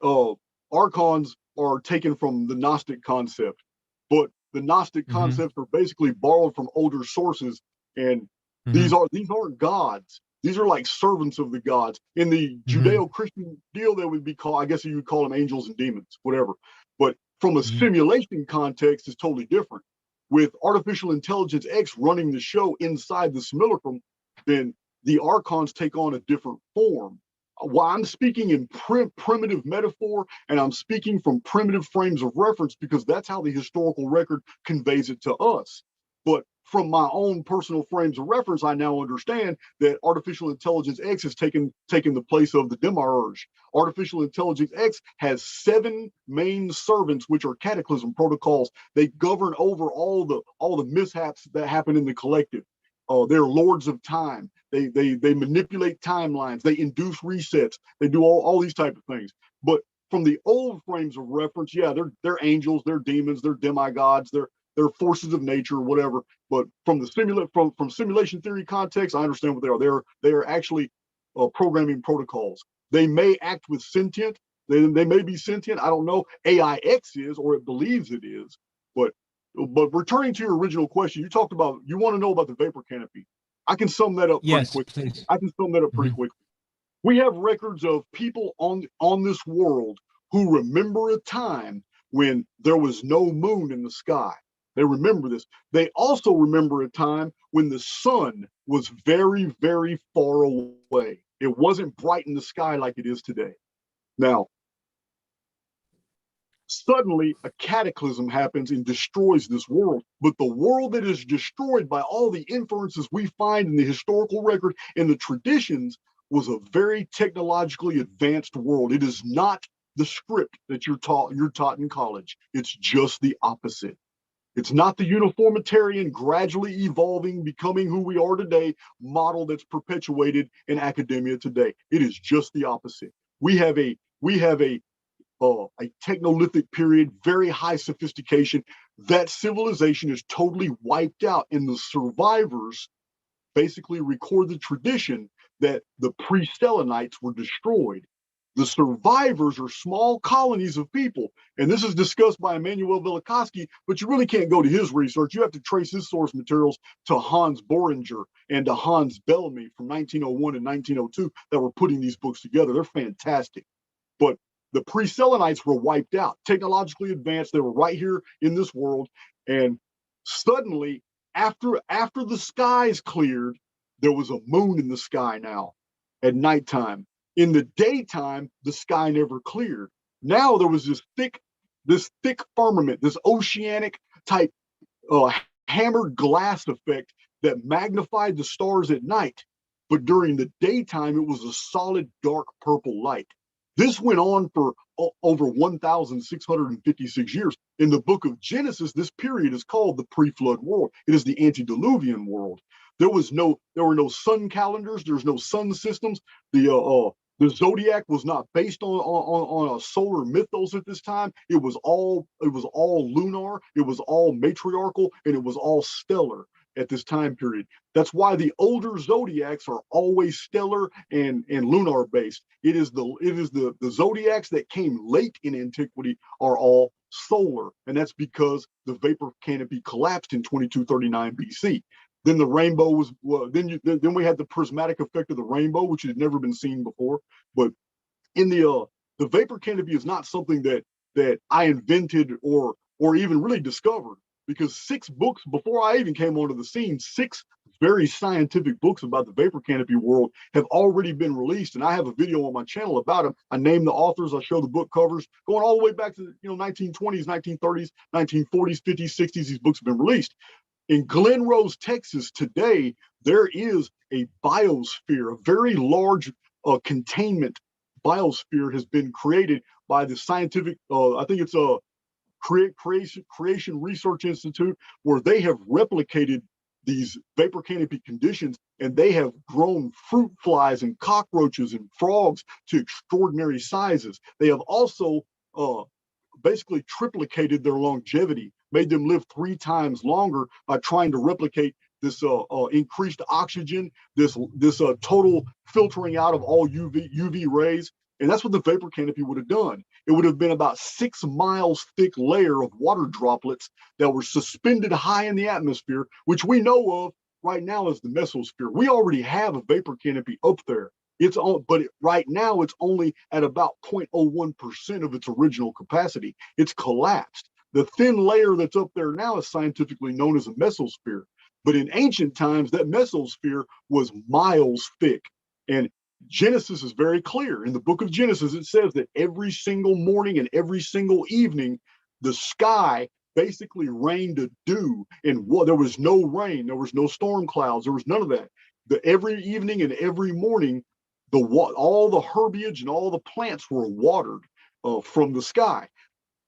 Archons are taken from the Gnostic concept, but the Gnostic concepts are basically borrowed from older sources, and these aren't gods. These are like servants of the gods. In the Judeo-Christian deal, they would be called, I guess you would call them angels and demons, whatever. But from a simulation context, it's totally different. With artificial intelligence X running the show inside the simulacrum, then the Archons take on a different form. While I'm speaking in primitive metaphor, and I'm speaking from primitive frames of reference, because that's how the historical record conveys it to us. But from my own personal frames of reference, I now understand that artificial intelligence X has taken the place of the Demiurge. Artificial intelligence X has 7 main servants, which are cataclysm protocols. They govern over all the mishaps that happen in the collective. They're lords of time. They manipulate timelines. They induce resets. They do all these type of things. But from the old frames of reference, yeah, they're angels, they're demons, they're demigods, they're forces of nature, whatever. But from the from simulation theory context, I understand what they are. They are actually programming protocols. They may act with sentient. They may be sentient. I don't know. AIX is, or it believes it is. But returning to your original question, you want to know about the vapor canopy. I can sum that up pretty quickly. Please. I can sum that up pretty quickly. We have records of people on this world who remember a time when there was no moon in the sky. They remember this. They also remember a time when the sun was very, very far away. It wasn't bright in the sky like it is today. Now, suddenly a cataclysm happens and destroys this world. But the world that is destroyed by all the inferences we find in the historical record and the traditions was a very technologically advanced world. It is not the script that you're taught in college. It's just the opposite. It's not the uniformitarian, gradually evolving, becoming who we are today model that's perpetuated in academia today. It is just the opposite. We have a technolithic period, very high sophistication. That civilization is totally wiped out, and the survivors basically record the tradition that the pre-Selenites were destroyed. The survivors are small colonies of people, and this is discussed by Immanuel Velikovsky, but you really can't go to his research. You have to trace his source materials to Hans Boehringer and to Hans Bellamy from 1901 and 1902 that were putting these books together. They're fantastic. But the pre-Selenites were wiped out, technologically advanced. They were right here in this world. And suddenly, after the skies cleared, there was a moon in the sky now at nighttime. In the daytime, the sky never cleared. Now there was this thick firmament, this oceanic type hammered glass effect that magnified the stars at night. but during the daytime, it was a solid dark purple light. This went on for over 1,656 years. In the book of Genesis, this period is called the pre-flood world. It is the antediluvian world. There were no sun calendars. There's no sun systems. The Zodiac was not based on a solar mythos at this time. It was all lunar. It was all matriarchal, and it was all stellar at this time period. That's why the older zodiacs are always stellar and lunar based. It is the zodiacs that came late in antiquity are all solar, and that's because the vapor canopy collapsed in 2239 BC. Then the rainbow was then we had the prismatic effect of the rainbow, which had never been seen before. But in the vapor canopy is not something that I invented or even really discovered, because 6 books before I even came onto the scene, 6 very scientific books about the vapor canopy world have already been released, and I have a video on my channel about them. I name the authors, I show the book covers, going all the way back to 1920s, 1930s, 1940s, 50s, 60s. These books have been released. In Glen Rose, Texas, today, there is a biosphere, a very large containment biosphere has been created by the scientific, I think it's a Creation Research Institute, where they have replicated these vapor canopy conditions, and they have grown fruit flies and cockroaches and frogs to extraordinary sizes. They have also basically triplicated their longevity, made them live 3 times longer by trying to replicate this increased oxygen, this total filtering out of all UV rays. And that's what the vapor canopy would have done. It would have been about 6 miles thick layer of water droplets that were suspended high in the atmosphere, which we know of right now as the mesosphere. We already have a vapor canopy up there. Right now it's only at about 0.01% of its original capacity. It's collapsed. The thin layer that's up there now is scientifically known as a mesosphere. But in ancient times, that mesosphere was miles thick. And Genesis is very clear. In the book of Genesis, it says that every single morning and every single evening, the sky basically rained a dew, and there was no rain, there was no storm clouds, there was none of that. Every evening and every morning, all the herbage and all the plants were watered from the sky.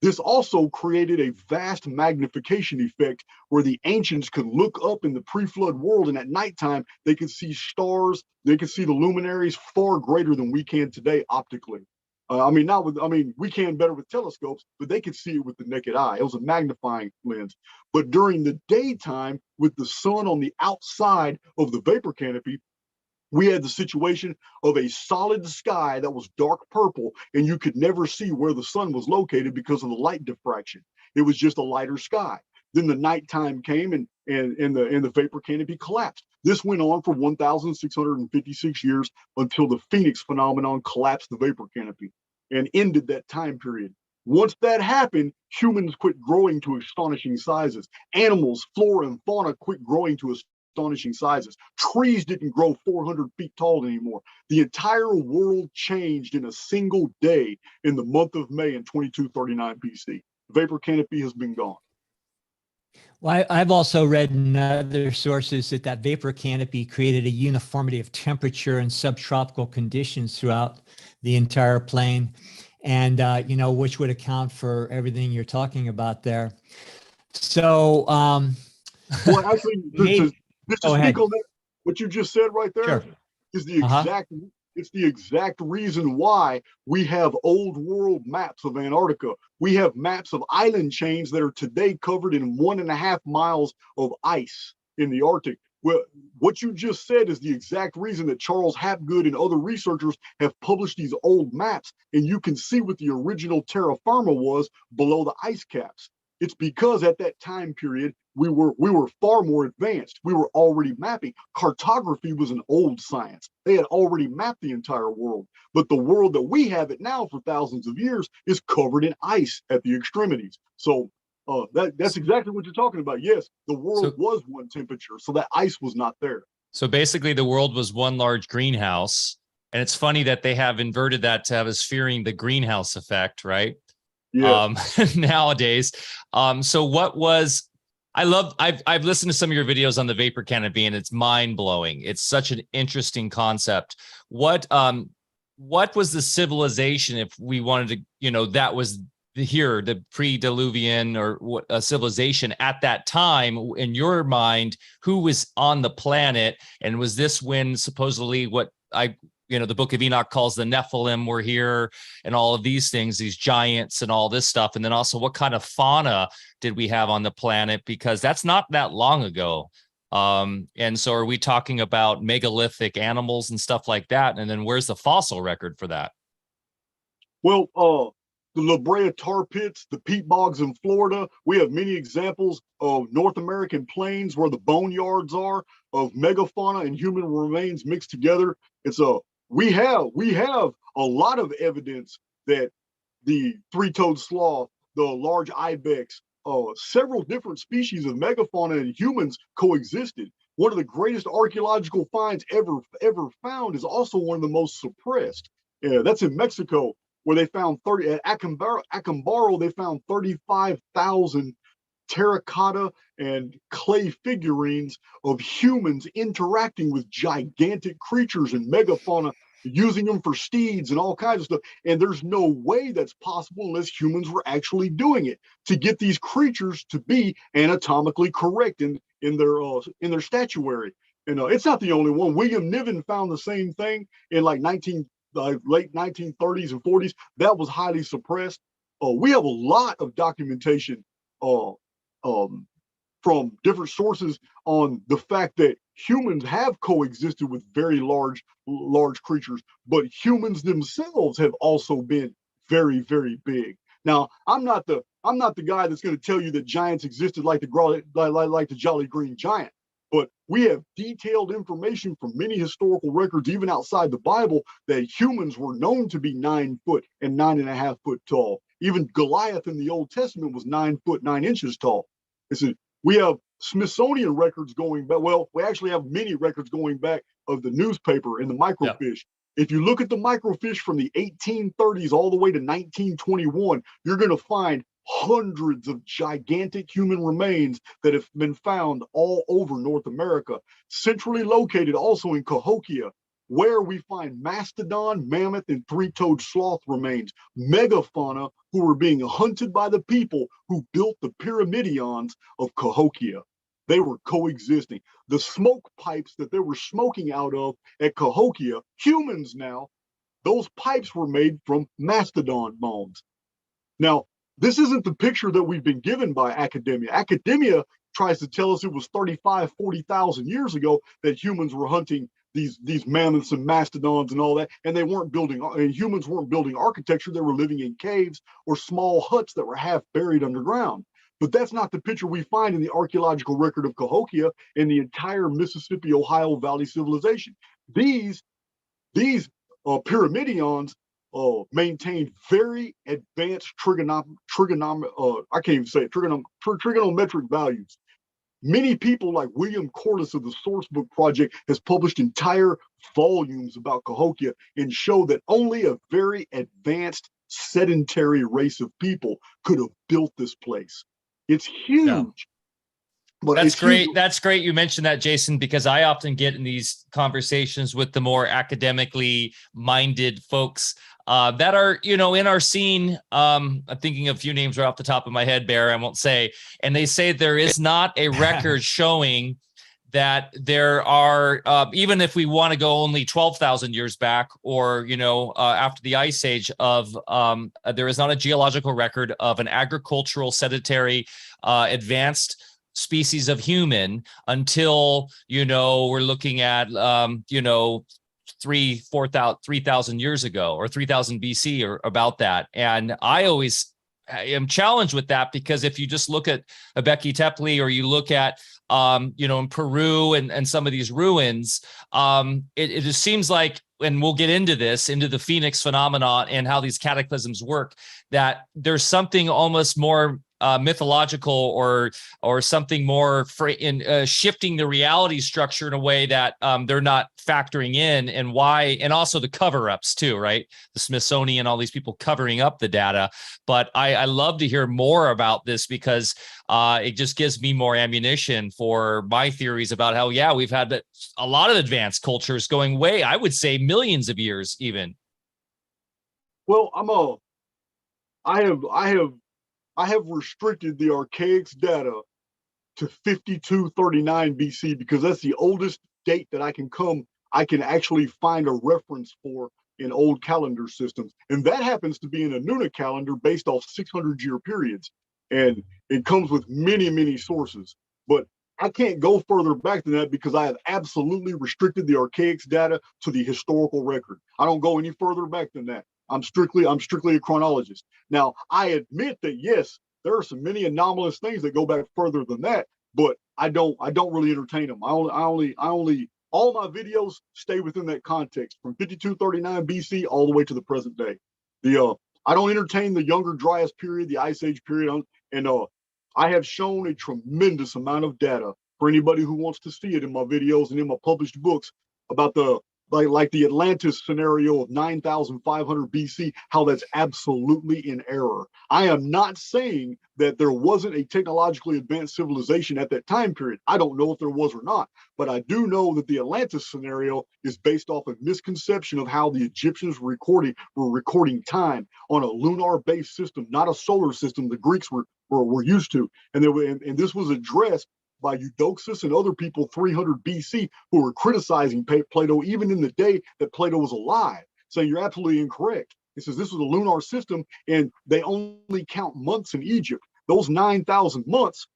This also created a vast magnification effect where the ancients could look up in the pre-flood world, and at nighttime they could see stars, they could see the luminaries far greater than we can today optically. We can better with telescopes, but they could see it with the naked eye. It was a magnifying lens. But during the daytime, with the sun on the outside of the vapor canopy, we had the situation of a solid sky that was dark purple, and you could never see where the sun was located because of the light diffraction. It was just a lighter sky. Then the nighttime came, and the vapor canopy collapsed. This went on for 1,656 years until the Phoenix phenomenon collapsed the vapor canopy and ended that time period. Once that happened, humans quit growing to astonishing sizes. Animals, flora, and fauna quit growing to astonishing sizes. Trees didn't grow 400 feet tall anymore. The entire world changed in a single day in the month of May in 2239 BC. Vapor canopy has been gone. Well, I've also read in other sources that vapor canopy created a uniformity of temperature and subtropical conditions throughout the entire plane, and which would account for everything you're talking about there. So, well, actually, just to speak on that, what you just said right there is the exact. It's the exact reason why we have old world maps of Antarctica. We have maps of island chains that are today covered in 1.5 miles of ice in the Arctic. Well, what you just said is the exact reason that Charles Hapgood and other researchers have published these old maps, and you can see what the original terra firma was below the ice caps. It's because at that time period, we were far more advanced. We were already mapping. Cartography was an old science. They had already mapped the entire world. But the world that we have it now for thousands of years is covered in ice at the extremities. So that's exactly what you're talking about. Yes, the world was one temperature, so that ice was not there. So basically the world was one large greenhouse. And it's funny that they have inverted that to have us fearing the greenhouse effect, right? Yeah. Nowadays. So what was I've listened to some of your videos on the vapor canopy, and it's mind blowing. It's such an interesting concept. What was the civilization, if we wanted to, that was the pre-diluvian or what a civilization at that time in your mind, who was on the planet? And was this when supposedly what the Book of Enoch calls the Nephilim were here, and all of these things, these giants and all this stuff? And then also, what kind of fauna did we have on the planet? Because that's not that long ago. And so are we talking about megalithic animals and stuff like that? And then where's the fossil record for that? Well, the La Brea tar pits, the peat bogs in Florida, we have many examples of North American plains where the boneyards are, of megafauna and human remains mixed together. We have a lot of evidence that the three-toed sloth, the large ibex, several different species of megafauna and humans coexisted. One of the greatest archaeological finds ever found is also one of the most suppressed. Yeah, that's in Mexico, where they found at Acambaro, they found 35,000 terracotta and clay figurines of humans interacting with gigantic creatures and megafauna, using them for steeds and all kinds of stuff. And there's no way that's possible unless humans were actually doing it to get these creatures to be anatomically correct in their statuary. And it's not the only one. William Niven found the same thing in like late 1930s and 40s. That was highly suppressed. We have a lot of documentation from different sources on the fact that humans have coexisted with very large creatures, but humans themselves have also been very, very big. Now, I'm not the guy that's going to tell you that giants existed like the Jolly Green Giant, but we have detailed information from many historical records, even outside the Bible, that humans were known to be 9 foot and 9.5 foot tall. Even Goliath in the Old Testament was 9 foot 9 inches tall. We have Smithsonian records going back. Well, we actually have many records going back of the newspaper and the microfiche. Yeah. If you look at the microfiche from the 1830s all the way to 1921, you're going to find hundreds of gigantic human remains that have been found all over North America, centrally located also in Cahokia, where we find mastodon, mammoth, and three-toed sloth remains, megafauna who were being hunted by the people who built the pyramidions of Cahokia. They were coexisting. The smoke pipes that they were smoking out of at Cahokia, humans now, those pipes were made from mastodon bones. Now, this isn't the picture that we've been given by academia. Academia tries to tell us it was 35, 40,000 years ago that humans were hunting these mammoths and mastodons and all that, and humans weren't building architecture. They were living in caves or small huts that were half buried underground. But that's not the picture we find in the archaeological record of Cahokia and the entire Mississippi, Ohio Valley civilization. These pyramidions maintained very advanced trigonometric values. Many people like William Corliss of the Sourcebook Project has published entire volumes about Cahokia and show that only a very advanced sedentary race of people could have built this place. It's huge. Yeah. But that's great. That's great. You mentioned that, Jason, because I often get in these conversations with the more academically minded folks that are, in our scene. I'm thinking of a few names right off the top of my head, Bear, I won't say. And they say there is not a record showing that there are, even if we want to go only 12,000 years back or, after the Ice Age there is not a geological record of an agricultural, sedentary, advanced species of human until, we're looking at, 3,000 years ago or 3,000 BC or about that. And I am challenged with that because if you just look at Göbekli Tepe or you look at, in Peru and some of these ruins, it just seems like, and we'll get into the Phoenix phenomenon and how these cataclysms work, that there's something almost more mythological or something more in shifting the reality structure in a way that they're not factoring in, and why, and also the cover-ups too, right? The Smithsonian, all these people covering up the data. But I love to hear more about this, because it just gives me more ammunition for my theories about how, yeah, we've had a lot of advanced cultures going way, I would say, millions of years even. Well, I have restricted the Archaics data to 5239 BC because that's the oldest date that I can actually find a reference for in old calendar systems. And that happens to be in a Nuna calendar based off 600-year periods. And it comes with many, many sources. But I can't go further back than that because I have absolutely restricted the Archaics data to the historical record. I don't go any further back than that. I'm strictly a chronologist. Now, I admit that yes, there are some many anomalous things that go back further than that, but I don't really entertain them. I only all my videos stay within that context from 5239 BC all the way to the present day. I don't entertain the Younger Dryas period, the Ice Age period, and I have shown a tremendous amount of data for anybody who wants to see it in my videos and in my published books about the like the Atlantis scenario of 9,500 BC, how that's absolutely in error. I am not saying that there wasn't a technologically advanced civilization at that time period. I don't know if there was or not, but I do know that the Atlantis scenario is based off a misconception of how the Egyptians were recording time on a lunar-based system, not a solar system the Greeks were used to. And this was addressed by Eudoxus and other people 300 BC who were criticizing Plato even in the day that Plato was alive, saying you're absolutely incorrect. It says this was a lunar system and they only count months in Egypt. Those 9,000 months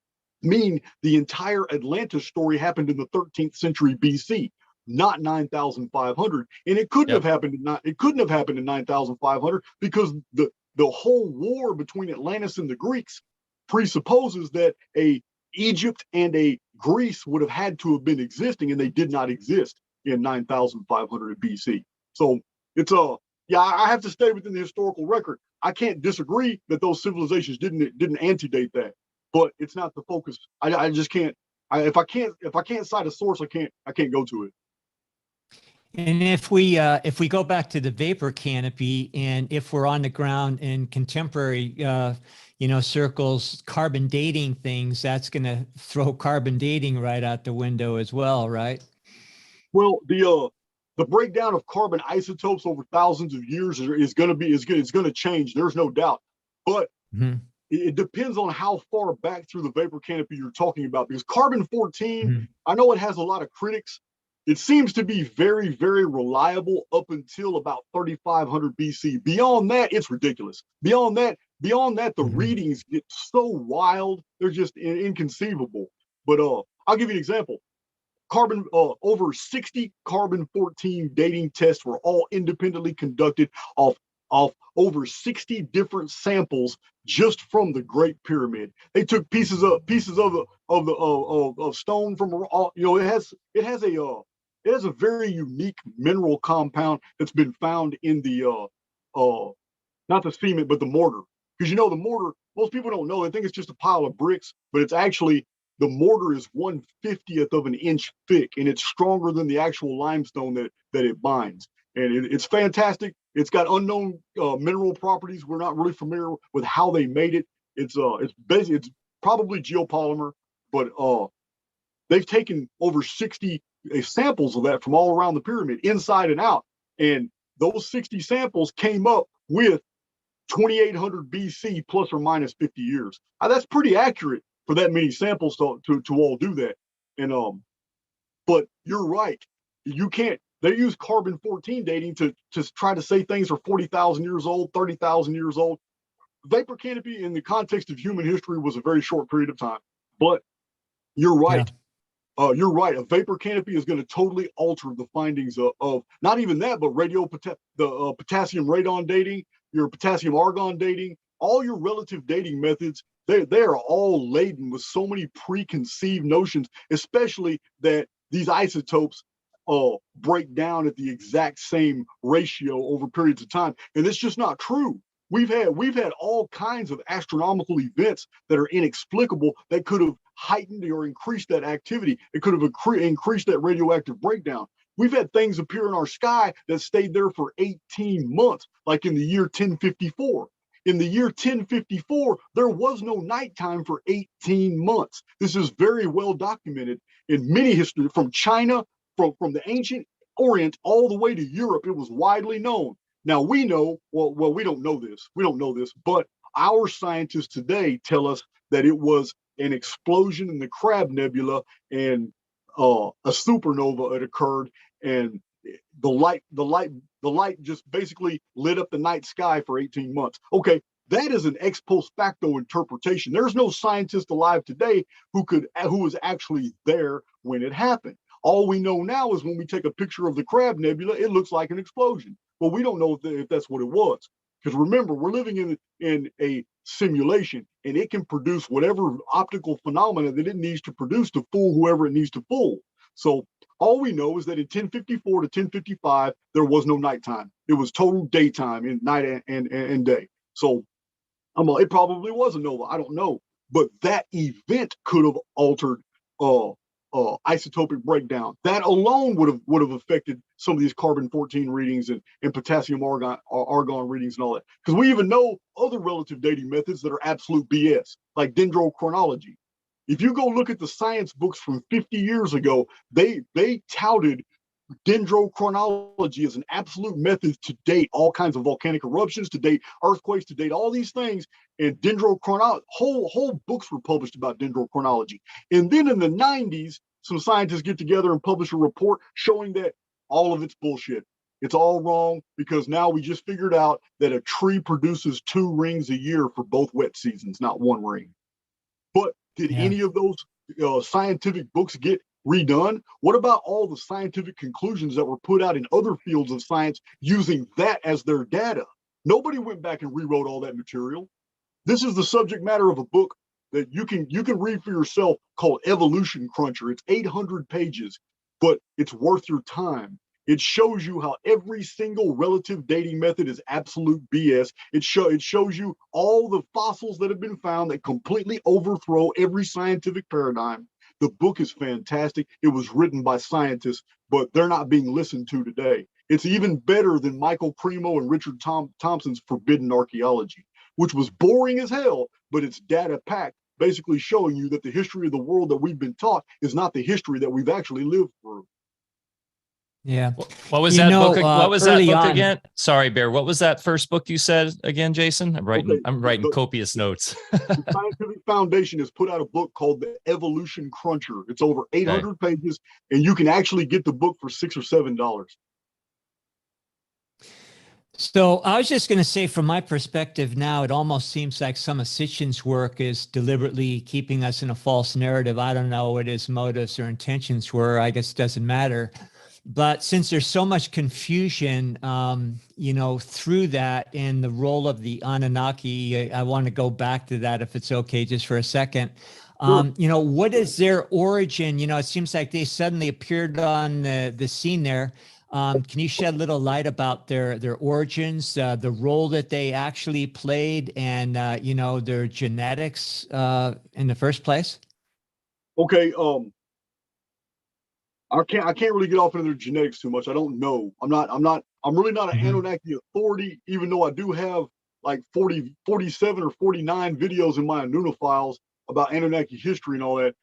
mean the entire Atlantis story happened in the 13th century BC, not 9,500. And it couldn't have happened in 9,500 because the whole war between Atlantis and the Greeks presupposes that a Egypt and a Greece would have had to have been existing, and they did not exist in 9,500 BC. So it's I have to stay within the historical record. I can't disagree that those civilizations didn't antedate that, but it's not the focus. I just can't. If I can't cite a source, I can't go to it. And if we go back to the vapor canopy, and if we're on the ground in contemporary circles, carbon dating things, that's going to throw carbon dating right out the window as well, right? Well, the breakdown of carbon isotopes over thousands of years is going to change. There's no doubt, but it depends on how far back through the vapor canopy you're talking about. Because carbon-14, I know it has a lot of critics. It seems to be very, very reliable up until about 3,500 BC. Beyond that, it's ridiculous. Beyond that, the readings get so wild, they're just inconceivable. But I'll give you an example. Over 60 carbon-14 dating tests were all independently conducted off over 60 different samples just from the Great Pyramid. They took pieces of stone from it has a very unique mineral compound that's been found in the not the cement but the mortar. Because the mortar, most people don't know, they think it's just a pile of bricks, but it's actually, the mortar is 1/50th of an inch thick, and it's stronger than the actual limestone that it binds. And it's fantastic. It's got unknown mineral properties. We're not really familiar with how they made it. It's probably geopolymer, but they've taken over 60 samples of that from all around the pyramid, inside and out. And those 60 samples came up with 2,800 BC plus or minus 50 years. Now, that's pretty accurate for that many samples to all do that. And but you're right. You can't. They use carbon-14 dating to try to say things are 40,000 years old, 30,000 years old. Vapor canopy in the context of human history was a very short period of time. But you're right. Yeah. You're right. A vapor canopy is going to totally alter the findings of not even that, but potassium radon dating, your potassium argon dating, all your relative dating methods. They are all laden with so many preconceived notions, especially that these isotopes break down at the exact same ratio over periods of time. And it's just not true. We've had all kinds of astronomical events that are inexplicable that could have heightened or increased that activity. It could have increased that radioactive breakdown. We've had things appear in our sky that stayed there for 18 months, like in the year 1054. In the year 1054, there was no nighttime for 18 months. This is very well documented in many history, from China, from the ancient Orient all the way to Europe. It was widely known. Now we know, well, we don't know this. We don't know this, but our scientists today tell us that it was an explosion in the Crab Nebula, and a supernova had occurred, and the light just basically lit up the night sky for 18 months. Okay, that is an ex post facto interpretation. There's no scientist alive today who was actually there when it happened. All we know now is when we take a picture of the Crab Nebula, it looks like an explosion. But we don't know if that's what it was. Because remember, we're living in a simulation, and it can produce whatever optical phenomena that it needs to produce to fool whoever it needs to fool. So all we know is that in 1054 to 1055, there was no nighttime. It was total daytime, in night and day. So it probably was a nova. I don't know. But that event could have altered isotopic breakdown. That alone would have affected some of these carbon-14 readings and potassium argon readings and all that. Because we even know other relative dating methods that are absolute BS, like dendrochronology. If you go look at the science books from 50 years ago, they touted dendrochronology as an absolute method to date all kinds of volcanic eruptions, to date earthquakes, to date all these things. And dendrochronology, whole books were published about dendrochronology. And then in the 90s, some scientists get together and publish a report showing that all of it's bullshit. It's all wrong, because now we just figured out that a tree produces 2 rings a year for both wet seasons, not 1 ring. But did any of those scientific books get redone? What about all the scientific conclusions that were put out in other fields of science using that as their data? Nobody went back and rewrote all that material. This is the subject matter of a book that you can read for yourself called Evolution Cruncher. It's 800 pages, but it's worth your time. It shows you how every single relative dating method is absolute BS. It shows you all the fossils that have been found that completely overthrow every scientific paradigm. The book is fantastic. It was written by scientists, but they're not being listened to today. It's even better than Michael Cremo and Richard Thompson's Forbidden Archaeology, which was boring as hell, but it's data-packed, basically showing you that the history of the world that we've been taught is not the history that we've actually lived through. Yeah. What was that book? What was that book again? Sorry, Bear. What was that first book you said again, Jason? I'm writing copious notes. The Scientific Foundation has put out a book called The Evolution Cruncher. It's over 800 pages, and you can actually get the book for $6 or $7. So I was just going to say, from my perspective now, it almost seems like some of Sitchin's work is deliberately keeping us in a false narrative. I don't know what his motives or intentions were. I guess it doesn't matter. But since there's so much confusion, through that and the role of the Anunnaki, I want to go back to that, if it's okay, just for a second. Sure. What is their origin? It seems like they suddenly appeared on the scene there. Can you shed a little light about their origins, the role that they actually played, and their genetics in the first place? Okay. I can't really get off into their genetics too much. I don't know. I'm really not an Anunnaki authority, even though I do have like 47 or 49 videos in my Anuna files about Anunnaki history and all that.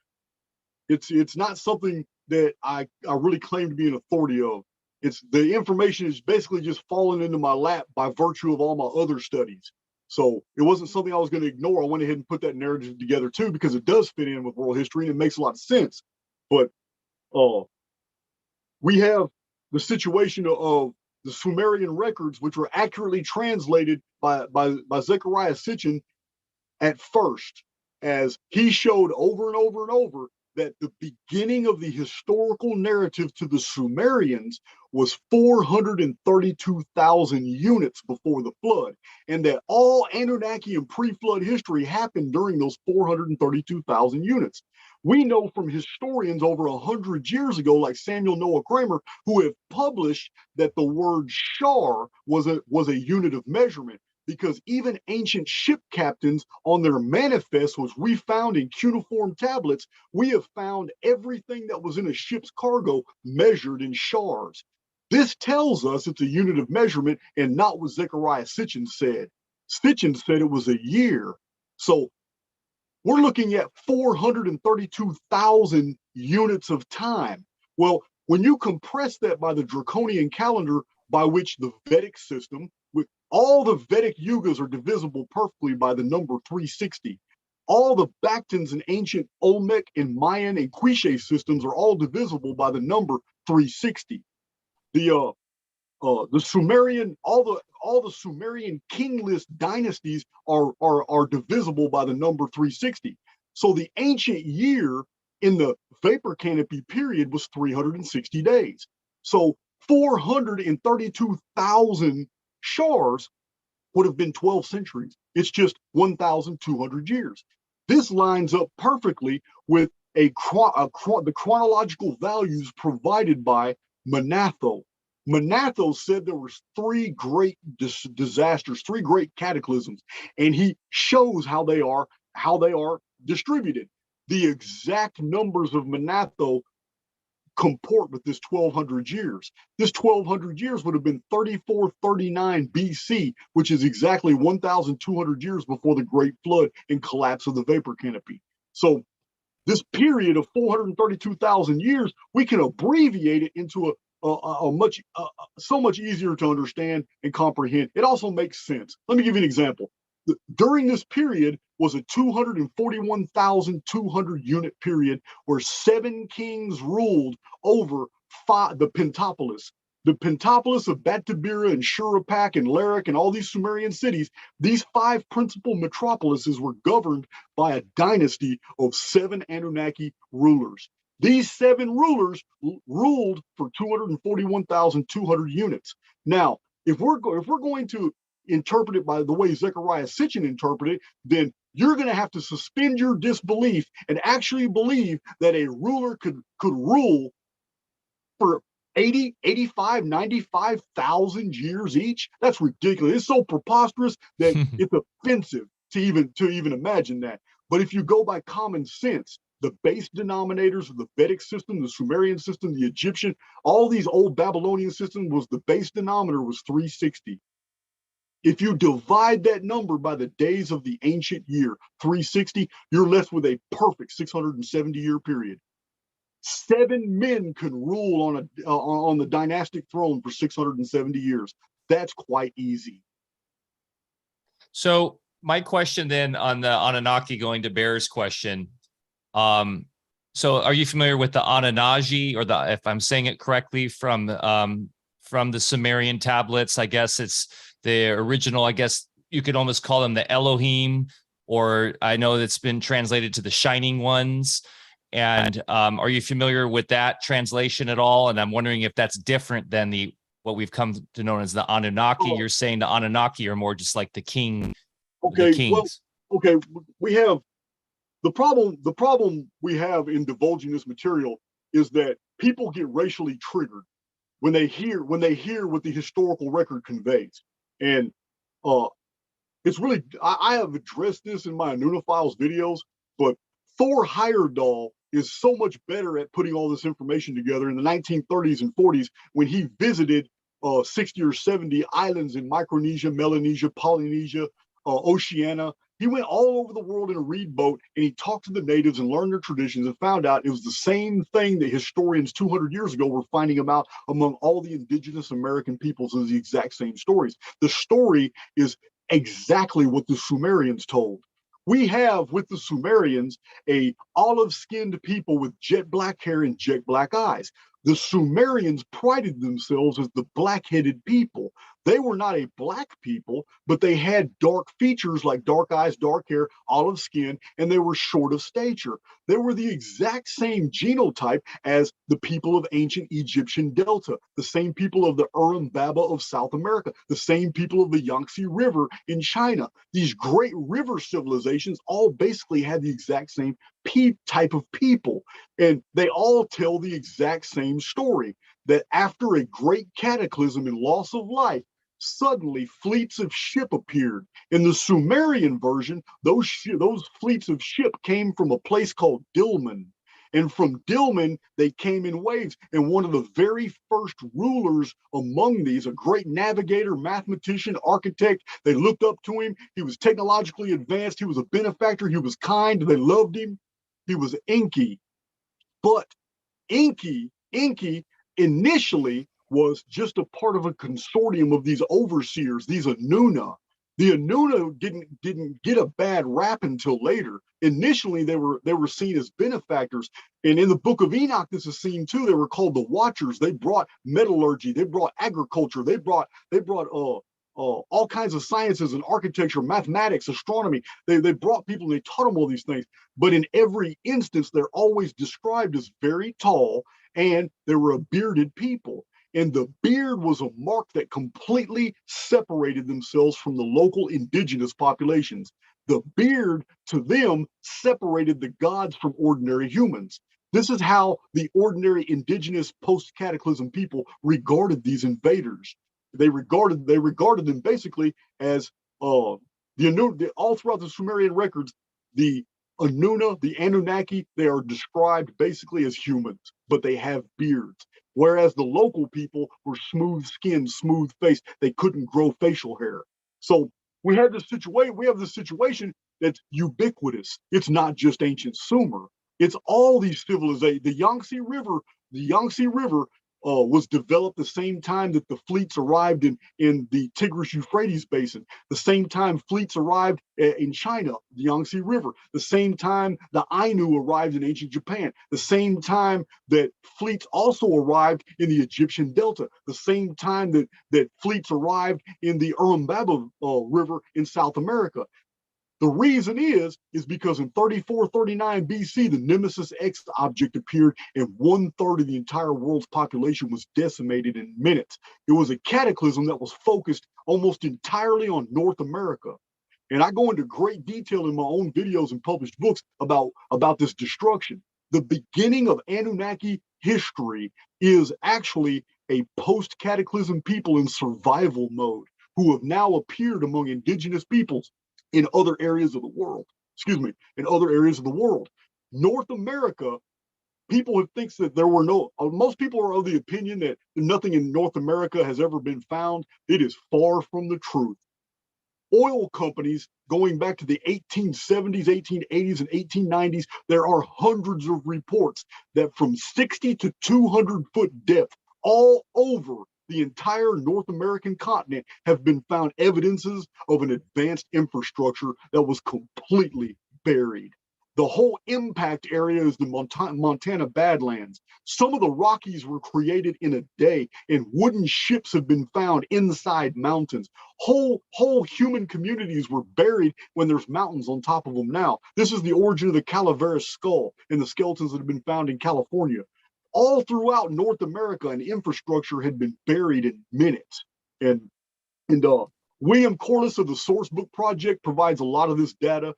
It's not something that I really claim to be an authority of. It's the information is basically just falling into my lap by virtue of all my other studies. So it wasn't something I was going to ignore. I went ahead and put that narrative together too, because it does fit in with world history and it makes a lot of sense. But we have the situation of the Sumerian records, which were accurately translated by Zechariah Sitchin at first, as he showed over and over and over that the beginning of the historical narrative to the Sumerians was 432,000 units before the flood, and that all Anunnaki and pre-flood history happened during those 432,000 units. We know from historians over 100 years ago, like Samuel Noah Kramer, who have published that the word shar was a unit of measurement. because even ancient ship captains on their manifests, which we found in cuneiform tablets, we have found everything that was in a ship's cargo measured in shars. This tells us it's a unit of measurement and not what Zechariah Sitchin said. Sitchin said it was a year. So we're looking at 432,000 units of time. Well, when you compress that by the draconian calendar by which the Vedic system, with all the Vedic yugas are divisible perfectly by the number 360. All the Bactrians and ancient Olmec and Mayan and Quiche systems are all divisible by the number 360. The Sumerian, all the Sumerian kingless dynasties are divisible by the number 360. So the ancient year in the vapor canopy period was 360 days. So 432,000 shars would have been 12 centuries. It's just 1,200 years. This lines up perfectly with the chronological values provided by Manetho. Manetho said there were three great disasters, three great cataclysms, and he shows how they are distributed. The exact numbers of Manetho comport with this 1,200 years. This 1,200 years would have been 3439 BC, which is exactly 1,200 years before the Great Flood and collapse of the vapor canopy. So this period of 432,000 years, we can abbreviate it into so much easier to understand and comprehend. It also makes sense. Let me give you an example. During this period was a 241,200 unit period where 7 kings ruled over the Pentapolis. The Pentapolis of Batabira and Shuruppak and Larak and all these Sumerian cities, these 5 principal metropolises were governed by a dynasty of 7 Anunnaki rulers. These 7 rulers ruled for 241,200 units. Now, if we're going to interpret it by the way Zechariah Sitchin interpreted it, then you're going to have to suspend your disbelief and actually believe that a ruler could rule for 80, 85, 95,000 years each. That's ridiculous. It's so preposterous that it's offensive to even imagine that. But if you go by common sense, the base denominators of the Vedic system, the Sumerian system, the Egyptian, all these old Babylonian systems, was the base denominator was 360. If you divide that number by the days of the ancient year, 360, you're left with a perfect 670-year period. 7 men can rule on the dynastic throne for 670 years. That's quite easy. So my question then on the Anunnaki, going to Bear's question. So are you familiar with the Anunnaki, or if I'm saying it correctly, from the Sumerian tablets? I guess it's the original. I guess you could almost call them the Elohim, or I know it's been translated to the Shining Ones. And are you familiar with that translation at all? And I'm wondering if that's different than what we've come to know as the Anunnaki. You're saying the Anunnaki are more just like the king. Okay, the kings. Well, okay, we have the problem we have in divulging this material is that people get racially triggered when they hear what the historical record conveys. And it's really, I have addressed this in my Anunnaphiles videos, but Thor Heyerdahl is so much better at putting all this information together. In the 1930s and 40s, when he visited 60 or 70 islands in Micronesia, Melanesia, Polynesia, Oceania, he went all over the world in a reed boat, and he talked to the natives and learned their traditions and found out it was the same thing that historians 200 years ago were finding about among all the indigenous American peoples. Is the exact same stories. The story is exactly what the Sumerians told. We have with the Sumerians a olive-skinned people with jet black hair and jet black eyes. The Sumerians prided themselves as the black-headed people. They were not a black people, but they had dark features like dark eyes, dark hair, olive skin, and they were short of stature. They were the exact same genotype as the people of ancient Egyptian Delta, the same people of the Urim Baba of South America, the same people of the Yangtze River in China. These great river civilizations all basically had the exact same type of people, and they all tell the exact same story, that after a great cataclysm and loss of life, suddenly fleets of ship appeared. In the Sumerian version, those fleets of ship came from a place called Dilmun. And from Dilmun, they came in waves. And one of the very first rulers among these, a great navigator, mathematician, architect, they looked up to him. He was technologically advanced. He was a benefactor. He was kind. They loved him. He was Enki. But Enki initially was just a part of a consortium of these overseers, these Anuna. The Anuna didn't get a bad rap until later. Initially, they were seen as benefactors, and in the Book of Enoch, this is seen too. They were called the Watchers. They brought metallurgy, they brought agriculture, they brought all kinds of sciences and architecture, mathematics, astronomy. They brought people and they taught them all these things. But in every instance, they're always described as very tall, and they were a bearded people. And the beard was a mark that completely separated themselves from the local indigenous populations. The beard, to them, separated the gods from ordinary humans. This is how the ordinary indigenous post-cataclysm people regarded these invaders. They regarded them basically as all throughout the Sumerian records, the Anuna, the Anunnaki, they are described basically as humans, but they have beards. Whereas the local people were smooth skinned, smooth faced, they couldn't grow facial hair. So we have this situation that's ubiquitous. It's not just ancient Sumer. It's all these civilizations. The Yangtze River was developed the same time that the fleets arrived in the Tigris-Euphrates basin, the same time fleets arrived in China, the Yangtze River, the same time the Ainu arrived in ancient Japan, the same time that fleets also arrived in the Egyptian Delta, the same time that fleets arrived in the Urubamba River in South America. The reason is because in 3439 BC, the Nemesis X object appeared and 1/3 of the entire world's population was decimated in minutes. It was a cataclysm that was focused almost entirely on North America. And I go into great detail in my own videos and published books about this destruction. The beginning of Anunnaki history is actually a post-cataclysm people in survival mode who have now appeared among indigenous peoples in other areas of the world. North America, people who thinks that there were most people are of the opinion that nothing in North America has ever been found. It is far from the truth. Oil companies going back to the 1870s, 1880s, and 1890s, there are hundreds of reports that from 60 to 200 foot depth all over the entire North American continent have been found evidences of an advanced infrastructure that was completely buried. The whole impact area is the Montana Badlands. Some of the Rockies were created in a day, and wooden ships have been found inside mountains. Whole human communities were buried when there's mountains on top of them now. This is the origin of the Calaveras skull and the skeletons that have been found in California. All throughout North America, an infrastructure had been buried in minutes. And William Corliss of the Sourcebook Project provides a lot of this data.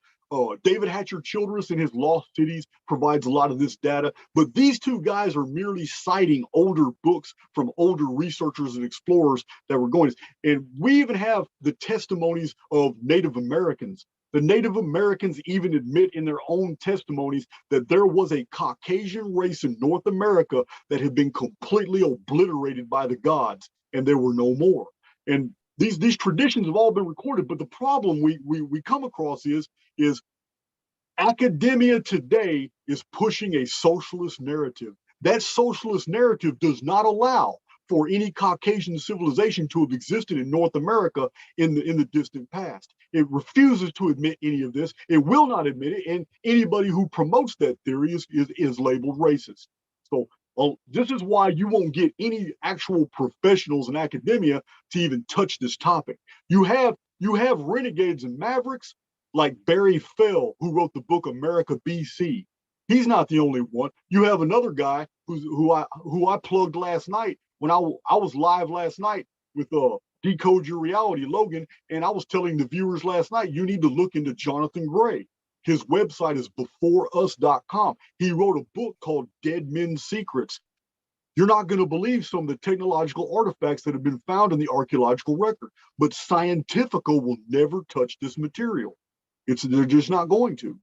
David Hatcher Childress in his Lost Cities provides a lot of this data. But these two guys are merely citing older books from older researchers and explorers that were going. And we even have the testimonies of Native Americans. The Native Americans even admit in their own testimonies that there was a Caucasian race in North America that had been completely obliterated by the gods, and there were no more. And these traditions have all been recorded, but the problem we come across is academia today is pushing a socialist narrative. That socialist narrative does not allow for any Caucasian civilization to have existed in North America in the distant past. It refuses to admit any of this. It will not admit it, and anybody who promotes that theory is labeled racist. So this is why you won't get any actual professionals in academia to even touch this topic. You have renegades and mavericks like Barry Fell, who wrote the book America BC. He's not the only one. You have another guy who I plugged last night when I was live last night with Decode Your Reality, Logan, and I was telling the viewers last night, you need to look into Jonathan Gray. His website is beforeus.com. He wrote a book called Dead Men's Secrets. You're not going to believe some of the technological artifacts that have been found in the archaeological record, but Scientifico will never touch this material. They're just not going to.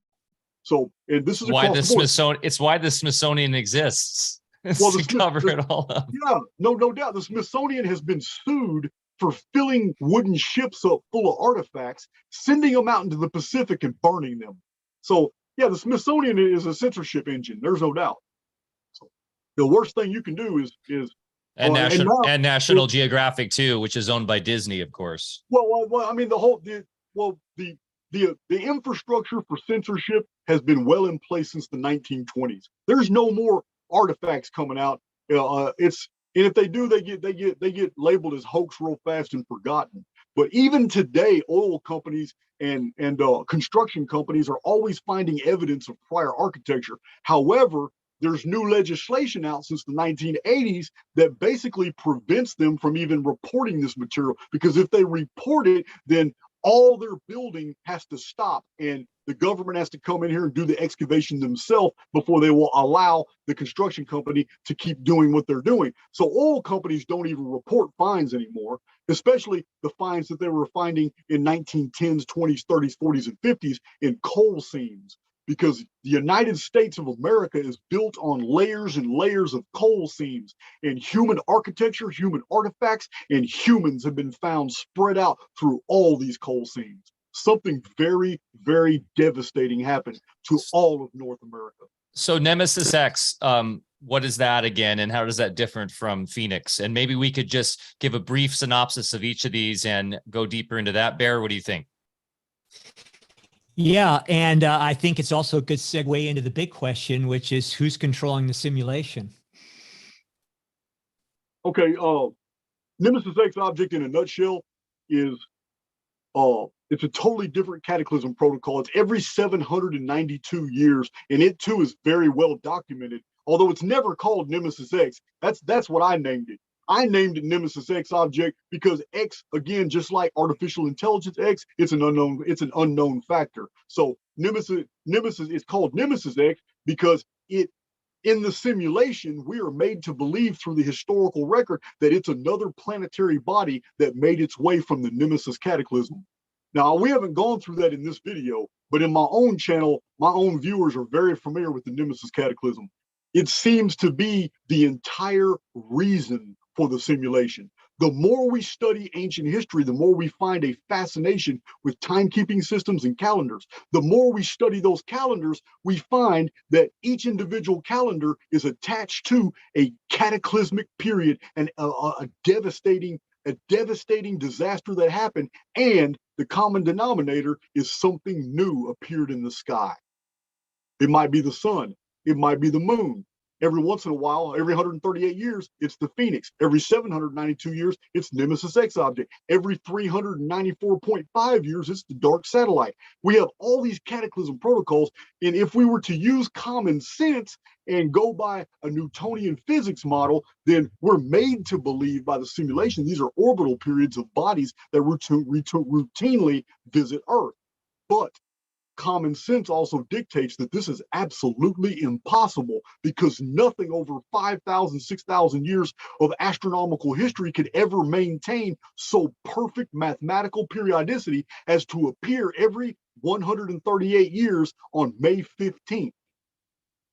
So, and this is why across the the board. Smithsonian. It's why the Smithsonian exists. Well, To cover it all up. Yeah, no doubt. The Smithsonian has been sued for filling wooden ships up full of artifacts, sending them out into the Pacific and burning them. So, yeah, the Smithsonian is a censorship engine. There's no doubt. So, the worst thing you can do is And now, National Geographic too, which is owned by Disney, of course. Well, I mean, the infrastructure for censorship has been well in place since the 1920s. There's no more artifacts coming out. And if they do, they get labeled as hoax real fast and forgotten. But even today, oil companies and construction companies are always finding evidence of prior architecture. However, there's new legislation out since the 1980s that basically prevents them from even reporting this material, because if they report it, then all their building has to stop and the government has to come in here and do the excavation themselves before they will allow the construction company to keep doing what they're doing. So oil companies don't even report finds anymore, especially the finds that they were finding in 1910s, 20s, 30s, 40s, and 50s in coal seams, because the United States of America is built on layers and layers of coal seams, and human architecture, human artifacts, and humans have been found spread out through all these coal seams. Something very, very devastating happened to all of North America. So Nemesis X, what is that again, and how does that differ from Phoenix? And maybe we could just give a brief synopsis of each of these and go deeper into that. Bear, what do you think? Yeah, and I think it's also a good segue into the big question, which is who's controlling the simulation? Okay, Nemesis X object in a nutshell is it's a totally different cataclysm protocol. It's every 792 years, and it too is very well documented. Although it's never called Nemesis X, that's what I named it. I named it Nemesis X object because X, again, just like artificial intelligence X, it's an unknown factor. So Nemesis is called Nemesis X because in the simulation, we are made to believe through the historical record that it's another planetary body that made its way from the Nemesis cataclysm. Now, we haven't gone through that in this video, but in my own channel, my own viewers are very familiar with the Nemesis cataclysm. It seems to be the entire reason for the simulation. The more we study ancient history, the more we find a fascination with timekeeping systems and calendars. The more we study those calendars, we find that each individual calendar is attached to a cataclysmic period and a devastating disaster that happened, and the common denominator is something new appeared in the sky. It might be the sun, it might be the moon. Every once in a while, every 138 years, it's the Phoenix. Every 792 years, it's Nemesis X object. Every 394.5 years, it's the dark satellite. We have all these cataclysm protocols, and if we were to use common sense and go by a Newtonian physics model, then we're made to believe by the simulation these are orbital periods of bodies that routinely visit Earth. But common sense also dictates that this is absolutely impossible, because nothing over 5,000, 6,000 years of astronomical history could ever maintain so perfect mathematical periodicity as to appear every 138 years on May 15th.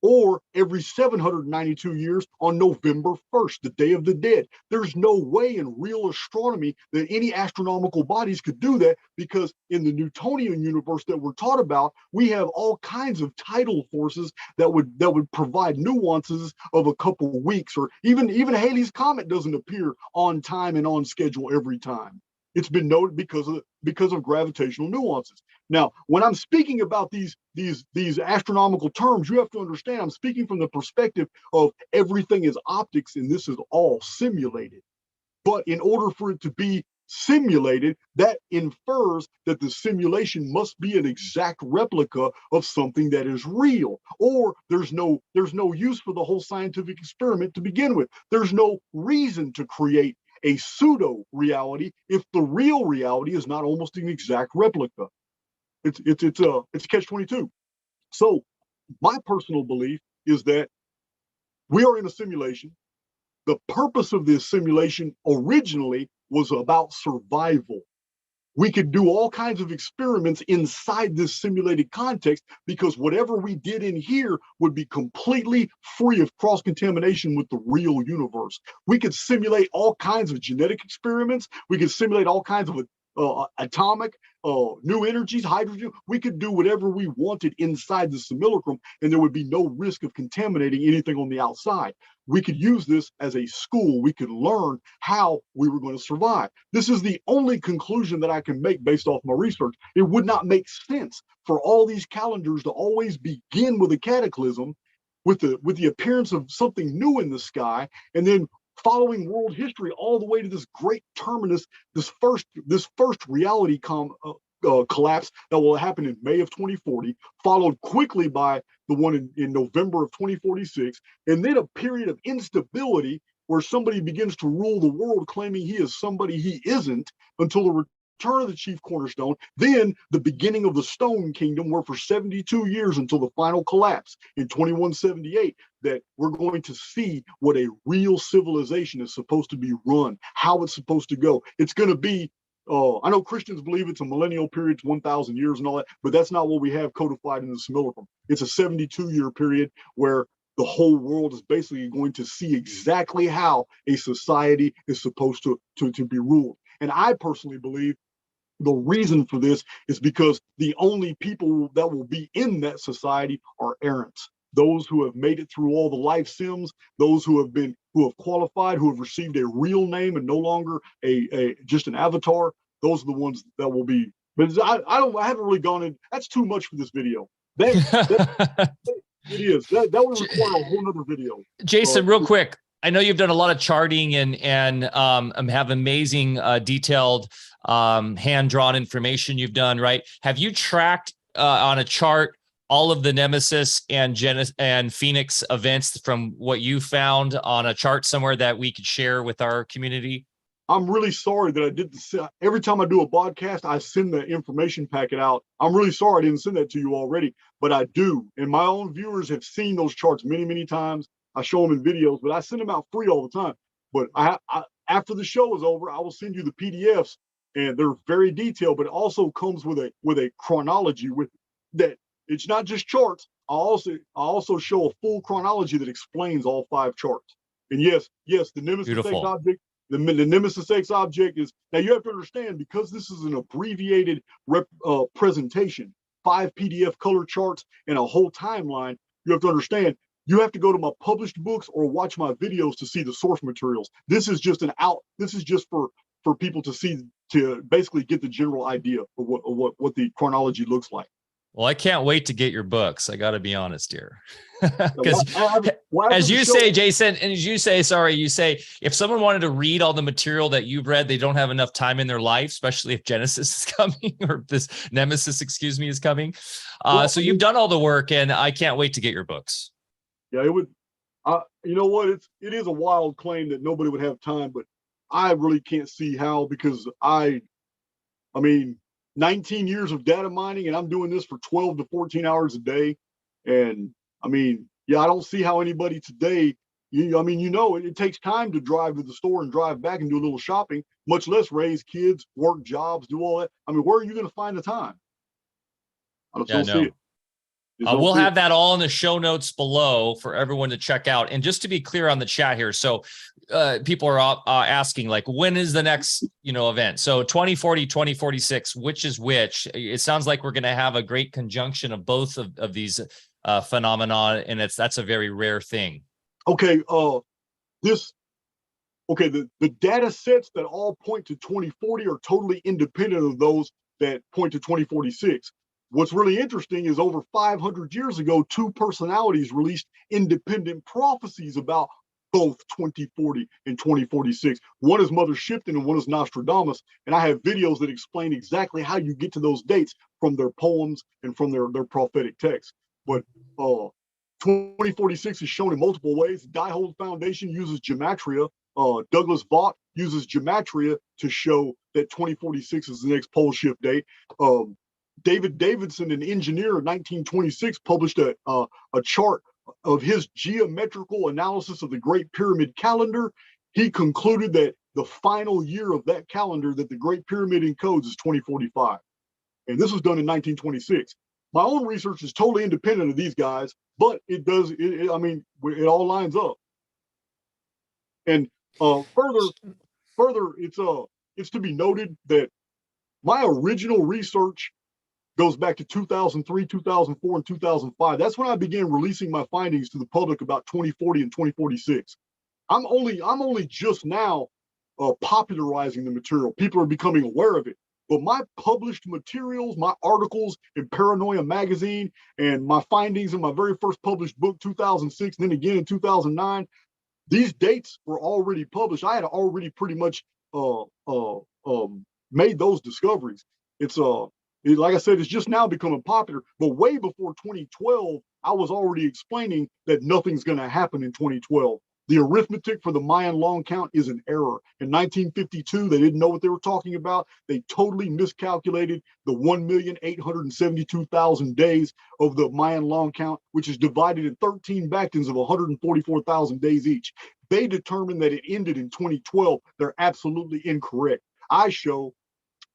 Or every 792 years on November 1st, the Day of the Dead. There's no way in real astronomy that any astronomical bodies could do that, because in the Newtonian universe that we're taught about, we have all kinds of tidal forces that would provide nuances of a couple of weeks, or even Halley's Comet doesn't appear on time and on schedule every time. It's been noted because of gravitational nuances. Now, when I'm speaking about these astronomical terms, you have to understand I'm speaking from the perspective of everything is optics, and this is all simulated. But in order for it to be simulated, that infers that the simulation must be an exact replica of something that is real, or there's no use for the whole scientific experiment to begin with. There's no reason to create a pseudo reality if the real reality is not almost an exact replica. It's catch-22. So my personal belief is that we are in a simulation. the purpose of this simulation originally was about survival. We could do all kinds of experiments inside this simulated context because whatever we did in here would be completely free of cross-contamination with the real universe. We could simulate all kinds of genetic experiments. We could simulate all kinds of atomic, new energies, hydrogen. We could do whatever we wanted inside the simulacrum, and there would be no risk of contaminating anything on the outside. We could use this as a school. We could learn how we were going to survive. This is the only conclusion that I can make based off my research. It would not make sense for all these calendars to always begin with a cataclysm, with the appearance of something new in the sky, and then following world history all the way to this great terminus, this first reality collapse that will happen in May of 2040, followed quickly by the one in November of 2046, and then a period of instability where somebody begins to rule the world claiming he is somebody he isn't until the return of the chief cornerstone, then the beginning of the Stone Kingdom, where for 72 years until the final collapse in 2178, that we're going to see what a real civilization is supposed to be run, how it's supposed to go. It's going to be, I know Christians believe it's a millennial period, it's 1,000 years and all that, but that's not what we have codified in the simulacrum. It's a 72-year period where the whole world is basically going to see exactly how a society is supposed to be ruled. And I personally believe the reason for this is because the only people that will be in that society are errants. Those who have made it through all the life sims, those who have qualified, who have received a real name and no longer just an avatar. Those are the ones that will be. But I haven't really gone in. That's too much for this video. It is. That would require a whole other video. Jason, real quick. I know you've done a lot of charting and have amazing detailed hand-drawn information you've done, right? Have you tracked on a chart all of the Nemesis and Phoenix events from what you found on a chart somewhere that we could share with our community? I'm really sorry that I did this. Every time I do a podcast, I send the information packet out. I'm really sorry I didn't send that to you already, but I do. And my own viewers have seen those charts many, many times. I show them in videos, but I send them out free all the time. But after the show is over, I will send you the PDFs, and they're very detailed, but it also comes with a chronology with that. It's not just charts. I also show a full chronology that explains all 5 charts. And yes, the Nemesis X object, the Nemesis X object is, now you have to understand, because this is an abbreviated presentation, 5 PDF color charts and a whole timeline, you have to understand, you have to go to my published books or watch my videos to see the source materials. This is just this is just for people to see, to basically get the general idea of what the chronology looks like. Well, I can't wait to get your books. I got to be honest here. Because as you say, Jason, and as you say, you say, if someone wanted to read all the material that you've read, they don't have enough time in their life, especially if Genesis is coming or this Nemesis, is coming. So you've done all the work, and I can't wait to get your books. Yeah, it would. You know what? It is a wild claim that nobody would have time, but I really can't see how, because I mean, 19 years of data mining, and I'm doing this for 12 to 14 hours a day. And I mean, yeah, I don't see how anybody today, it takes time to drive to the store and drive back and do a little shopping, much less raise kids, work jobs, do all that. I mean, where are you going to find the time? I don't see it. We'll have that all in the show notes below for everyone to check out. And just to be clear on the chat here, so people are asking, like, when is the next event? So 2040, 2046, which is which? It sounds like we're going to have a great conjunction of both of these phenomena, and that's a very rare thing. Okay, the data sets that all point to 2040 are totally independent of those that point to 2046. What's really interesting is over 500 years ago, 2 personalities released independent prophecies about both 2040 and 2046. One is Mother Shipton and one is Nostradamus. And I have videos that explain exactly how you get to those dates from their poems and from their prophetic texts. But 2046 is shown in multiple ways. Diehold Foundation uses gematria. Douglas Vaught uses gematria to show that 2046 is the next pole shift date. David Davidson, an engineer in 1926, published a chart of his geometrical analysis of the Great Pyramid calendar, he concluded that the final year of that calendar that the Great Pyramid encodes is 2045. And this was done in 1926. My own research is totally independent of these guys, but it does, I mean, it all lines up. And further, it's to be noted that my original research goes back to 2003, 2004, and 2005. That's when I began releasing my findings to the public about 2040 and 2046. I'm only just now popularizing the material. People are becoming aware of it. But my published materials, my articles in Paranoia magazine, and my findings in my very first published book, 2006, and then again in 2009, these dates were already published. I had already pretty much made those discoveries. Like I said, it's just now becoming popular. But way before 2012, I was already explaining that nothing's going to happen in 2012. The arithmetic for the Mayan long count is an error. In 1952, they didn't know what they were talking about. They totally miscalculated the 1,872,000 days of the Mayan long count, which is divided in 13 backtons of 144,000 days each. They determined that it ended in 2012. They're absolutely incorrect. I show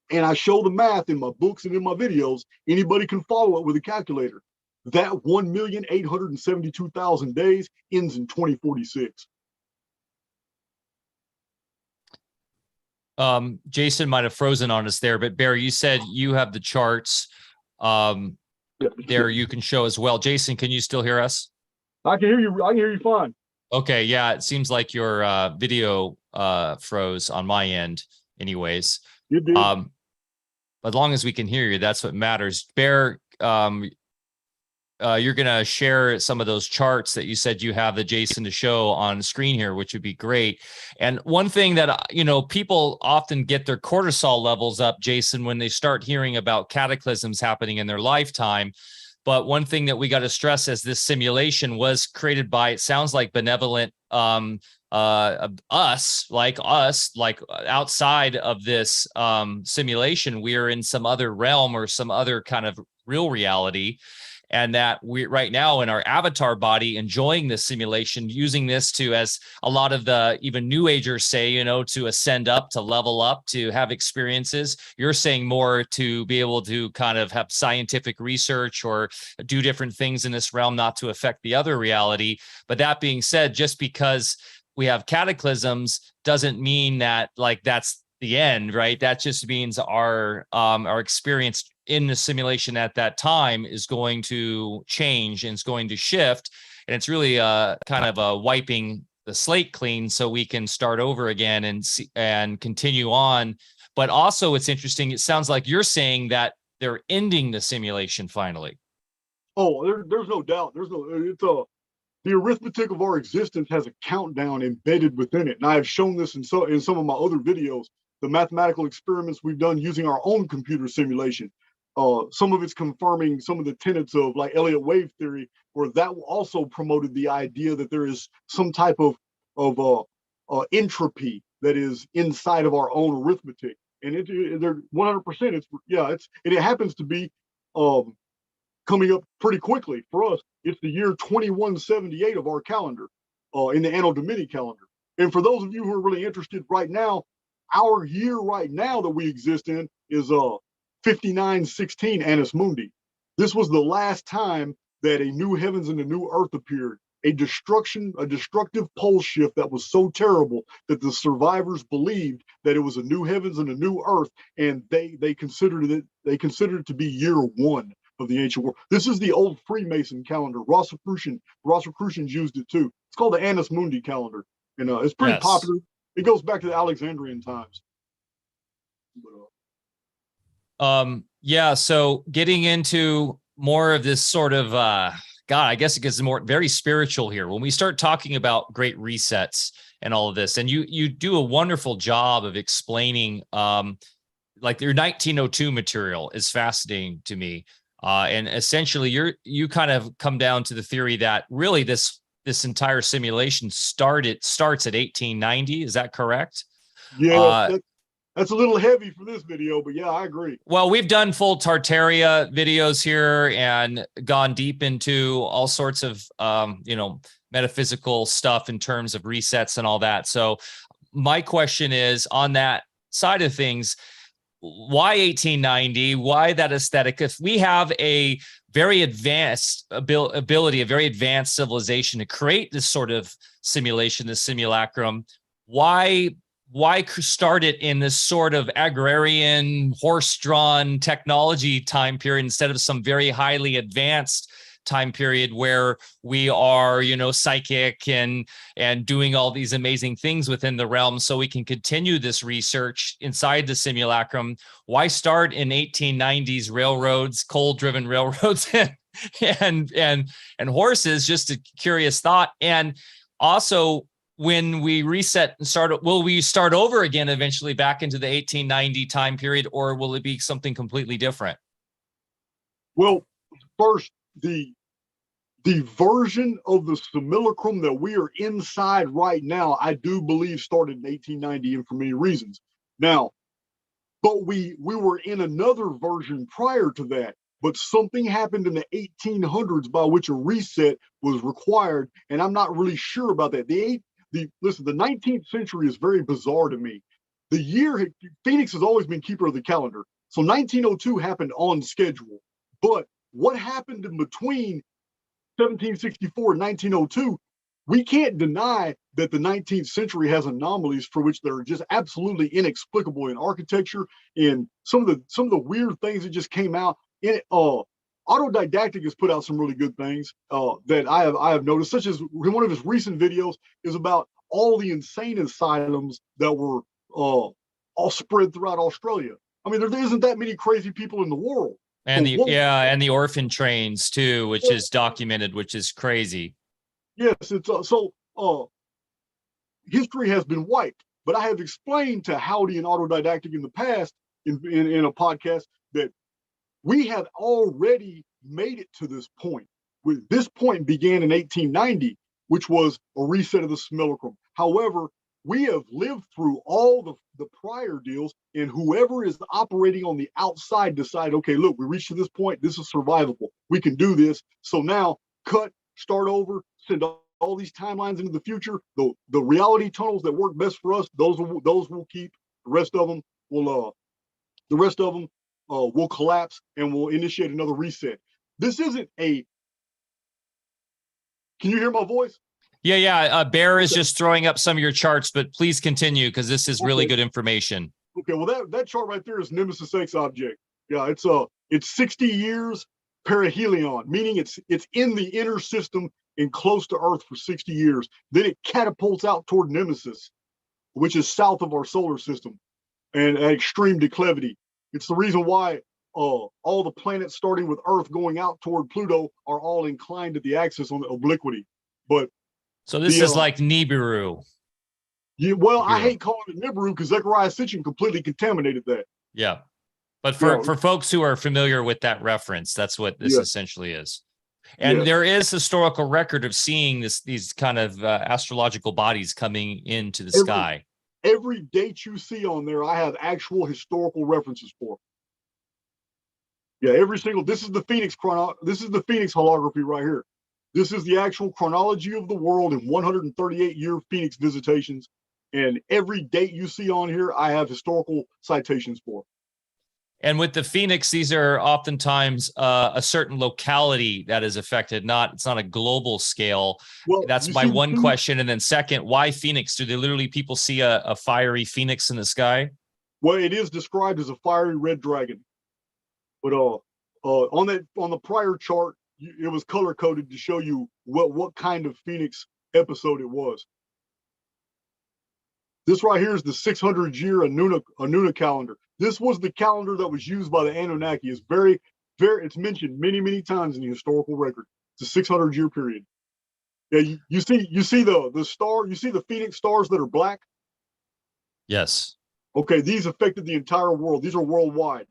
the math in my books and in my videos. Anybody can follow it with a calculator. That 1,872,000 days ends in 2046. Jason might have frozen on us there, but Barry, you said you have the charts there you can show as well. Jason, can you still hear us? I can hear you. I can hear you fine. Okay, yeah, it seems like your video froze on my end anyways. You did. As long as we can hear you, that's what matters. Bear, you're going to share some of those charts that you said you have the Jason to show on screen here, which would be great. And one thing that, people often get their cortisol levels up, Jason, when they start hearing about cataclysms happening in their lifetime. But one thing that we got to stress is this simulation was created by, it sounds like, benevolent us, like outside of this simulation, we are in some other realm or some other kind of real reality. And that we right now in our avatar body enjoying this simulation, using this to, as a lot of the even new agers say, to ascend up, to level up, to have experiences. You're saying more to be able to kind of have scientific research or do different things in this realm, not to affect the other reality. But that being said, just because we have cataclysms doesn't mean that that's the end, right? That just means our experience in the simulation at that time is going to change and it's going to shift. And it's really kind of wiping the slate clean so we can start over again and continue on. But also it's interesting. It sounds like you're saying that they're ending the simulation finally. Oh, there's no doubt. The arithmetic of our existence has a countdown embedded within it. And I have shown this in some of my other videos, the mathematical experiments we've done using our own computer simulation. Some of it's confirming some of the tenets of like Elliott wave theory, where that also promoted the idea that there is some type of entropy that is inside of our own arithmetic, and they're 100%. It happens to be coming up pretty quickly for us. It's the year 2178 of our calendar, in the Anno Domini calendar. And for those of you who are really interested right now, our year right now that we exist in is 5916 Annus Mundi. This was the last time that a new heavens and a new earth appeared. A destructive pole shift that was so terrible that the survivors believed that it was a new heavens and a new earth, and they considered it to be year one of the ancient world. This is the old Freemason calendar. Rosicrucians used it too. It's called the Annus Mundi calendar, and it's pretty popular. It goes back to the Alexandrian times. So getting into more of this sort of I guess it gets very spiritual here when we start talking about great resets and all of this. And you do a wonderful job of explaining like your 1902 material is fascinating to me. And essentially you kind of come down to the theory that really this entire simulation starts at 1890. Is that correct? Yeah, that's a little heavy for this video, but yeah, I agree. Well, we've done full Tartaria videos here and gone deep into all sorts of, metaphysical stuff in terms of resets and all that. So my question is, on that side of things, why 1890? Why that aesthetic? If we have a very advanced ability, a very advanced civilization to create this sort of simulation, this simulacrum, why start it in this sort of agrarian, horse-drawn technology time period instead of some very highly advanced time period where we are, psychic and doing all these amazing things within the realm, so we can continue this research inside the simulacrum? Why start in 1890s railroads, coal-driven railroads and horses? Just a curious thought. And also, when we reset and start, will we start over again eventually back into the 1890 time period, or will it be something completely different? Well, first, the version of the simulacrum that we are inside right now, I do believe started in 1890, and for many reasons. Now, but we were in another version prior to that, but something happened in the 1800s by which a reset was required, and I'm not really sure about that. Listen, the 19th century is very bizarre to me. The year, Phoenix has always been keeper of the calendar. So 1902 happened on schedule. But what happened in between 1764 and 1902, we can't deny that the 19th century has anomalies for which they're just absolutely inexplicable in architecture and some of the weird things that just came out. Autodidactic has put out some really good things that I have noticed, such as one of his recent videos is about all the insane asylums that were all spread throughout Australia. I mean, there isn't that many crazy people in the world. And the orphan trains too, which is documented, which is crazy. Yes, it's history has been wiped, but I have explained to Howdy and Autodidactic in the past in a podcast that we have already made it to this point. This point began in 1890, which was a reset of the simulacrum. However, we have lived through all the prior deals, and whoever is operating on the outside decided, okay, look, we reached to this point, this is survivable. We can do this. So now cut, start over, send all these timelines into the future. The reality tunnels that work best for us, those will keep. The rest of them will will collapse, and we'll initiate another reset. This isn't a. Can you hear my voice? Yeah. Bear is just throwing up some of your charts, but please continue because this is really good information. Okay, well that chart right there is Nemesis X object. Yeah, it's 60 years perihelion, meaning it's in the inner system and close to Earth for 60 years. Then it catapults out toward Nemesis, which is south of our solar system, and at extreme declivity. It's the reason why all the planets starting with Earth going out toward Pluto are all inclined to the axis on the obliquity. But so this is like Nibiru. Yeah, well, I hate calling it Nibiru because Zechariah Sitchin completely contaminated that. Yeah. But for folks who are familiar with that reference, that's what this essentially is. And there is historical record of seeing these kind of astrological bodies coming into the sky. Every date you see on there, I have actual historical references for. Yeah, every single. This is the Phoenix holography right here. This is the actual chronology of the world in 138-year Phoenix visitations, and every date you see on here, I have historical citations for. And with the Phoenix, these are oftentimes a certain locality that is affected. It's not a global scale. Well, that's my one question. And then second, why Phoenix? Do they literally people see a fiery Phoenix in the sky? Well, it is described as a fiery red dragon. But on the prior chart, it was color coded to show you what kind of Phoenix episode it was. This right here is the 600-year Anuna calendar. This was the calendar that was used by the Anunnaki. It's it's mentioned many times in the historical record. It's a 600-year period. Yeah, you see the star, you see the Phoenix stars that are black? Yes. Okay, these affected the entire world. These are worldwide.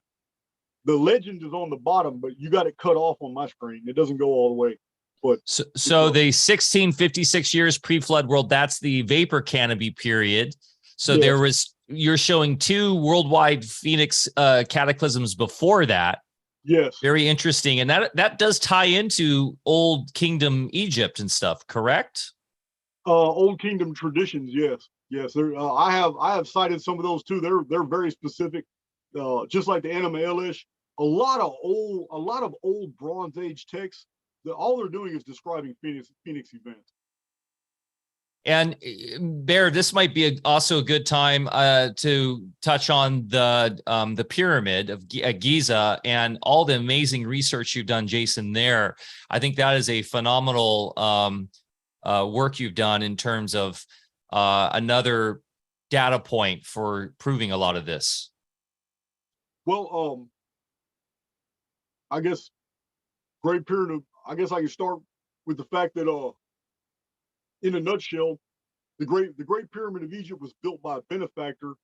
The legend is on the bottom, but you got it cut off on my screen. It doesn't go all the way. But so the 1656 years pre-flood world, that's the vapor canopy period. So there was you're showing 2 worldwide Phoenix cataclysms before that. Yes. Very interesting. And that does tie into Old Kingdom Egypt and stuff, correct? Old Kingdom traditions, yes. Yes. There I have cited some of those too. They're very specific. Just like the Anima Elish, a lot of old Bronze Age texts, all they're doing is describing Phoenix events. And Bear, this might be also a good time to touch on the pyramid of Giza and all the amazing research you've done, Jason. There, I think that is a phenomenal work you've done in terms of another data point for proving a lot of this. Well, I guess Great Pyramid. I guess I can start with the fact that in a nutshell, the Great Pyramid of Egypt was built by a benefactor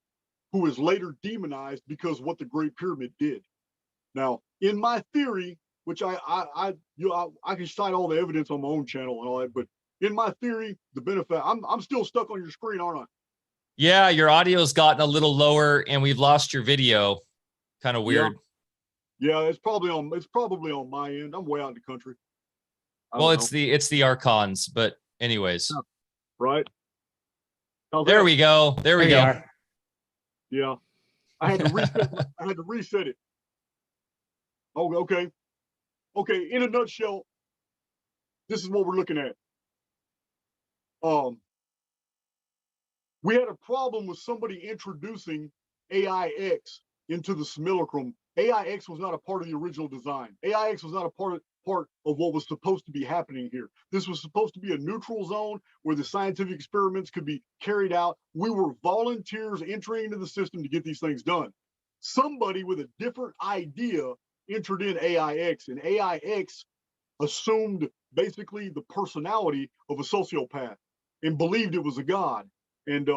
who was later demonized because what the Great Pyramid did. Now, in my theory, which I can cite all the evidence on my own channel and all that, but in my theory, the benefactor, I'm still stuck on your screen, aren't I? Yeah, your audio's gotten a little lower, and we've lost your video. Kind of weird. Yeah, it's probably on my end. I'm way out in the country. Well, it's the Archons, but anyways. Right. There we go. There we go. Yeah. I had to reset it. Oh, okay. Okay, in a nutshell, this is what we're looking at. We had a problem with somebody introducing AIX into the simulacrum. AIX was not a part of the original design. AIX was not a part of what was supposed to be happening here. This was supposed to be a neutral zone where the scientific experiments could be carried out. We were volunteers entering into the system to get these things done. Somebody with a different idea entered in AIX, and AIX assumed basically the personality of a sociopath and believed it was a god. And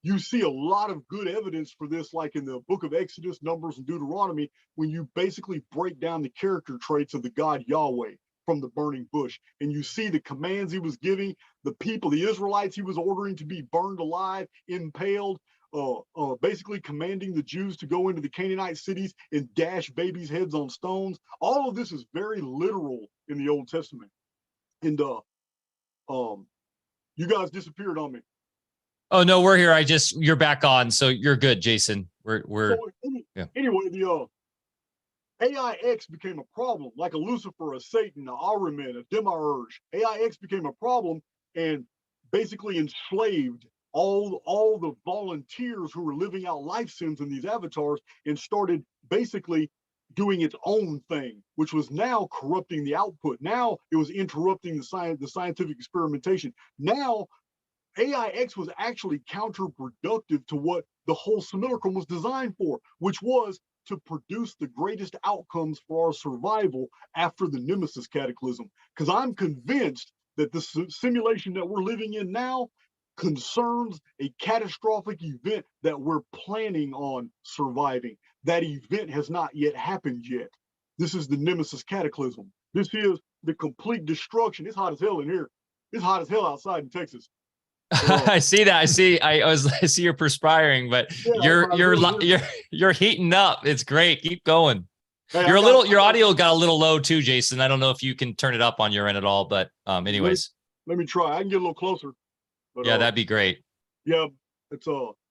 you see a lot of good evidence for this, like in the book of Exodus, Numbers, and Deuteronomy, when you basically break down the character traits of the God Yahweh from the burning bush. And you see the commands he was giving, the people, the Israelites he was ordering to be burned alive, impaled, basically commanding the Jews to go into the Canaanite cities and dash babies' heads on stones. All of this is very literal in the Old Testament. And you guys disappeared on me. Oh no, we're here. You're back on, so you're good, Jason. We're Anyway, the AIX became a problem, like a Lucifer, a Satan, a Ahriman, a Demiurge. AIX became a problem and basically enslaved all the volunteers who were living out life sins in these avatars and started basically doing its own thing, which was now corrupting the output. Now it was interrupting the scientific experimentation. Now AIX was actually counterproductive to what the whole simulacrum was designed for, which was to produce the greatest outcomes for our survival after the Nemesis cataclysm. Because I'm convinced that the simulation that we're living in now concerns a catastrophic event that we're planning on surviving. That event has not yet happened yet. This is the Nemesis cataclysm. This is the complete destruction. It's hot as hell in here. It's hot as hell outside in Texas. I see that. I see you're perspiring, but yeah, you're heating up. It's great. Keep going. Hey, your audio got a little low too, Jason. I don't know if you can turn it up on your end at all, but anyways. Let me try. I can get a little closer. But, yeah, that'd be great. Yeah, it's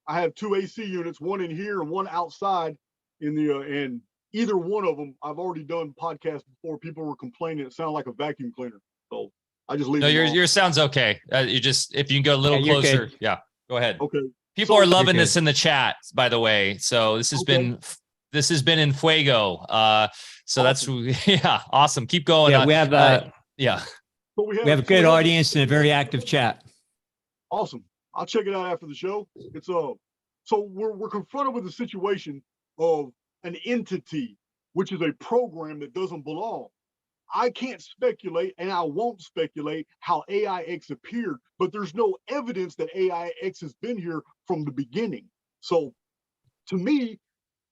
I have 2 AC units, one in here and one outside in the and either one of them I've already done podcasts before. People were complaining it sounded like a vacuum cleaner. So I just leave. No, your sound's okay. You just, if you can go a little closer. Yeah, go ahead. Okay. People are loving this in the chat, by the way. So this has been in fuego. So awesome. That's awesome. Keep going. Yeah, we have So we have a good audience and a very active chat. Awesome. I'll check it out after the show. It's so we're confronted with a situation of an entity, which is a program that doesn't belong. I can't speculate, and I won't speculate how AIX appeared, but there's no evidence that AIX has been here from the beginning. So to me,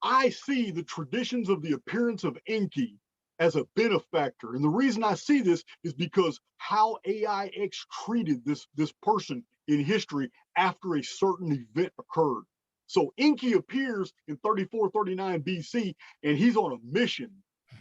I see the traditions of the appearance of Enki as a benefactor. And the reason I see this is because how AIX treated this person in history after a certain event occurred. So Enki appears in 3439 BC, and he's on a mission,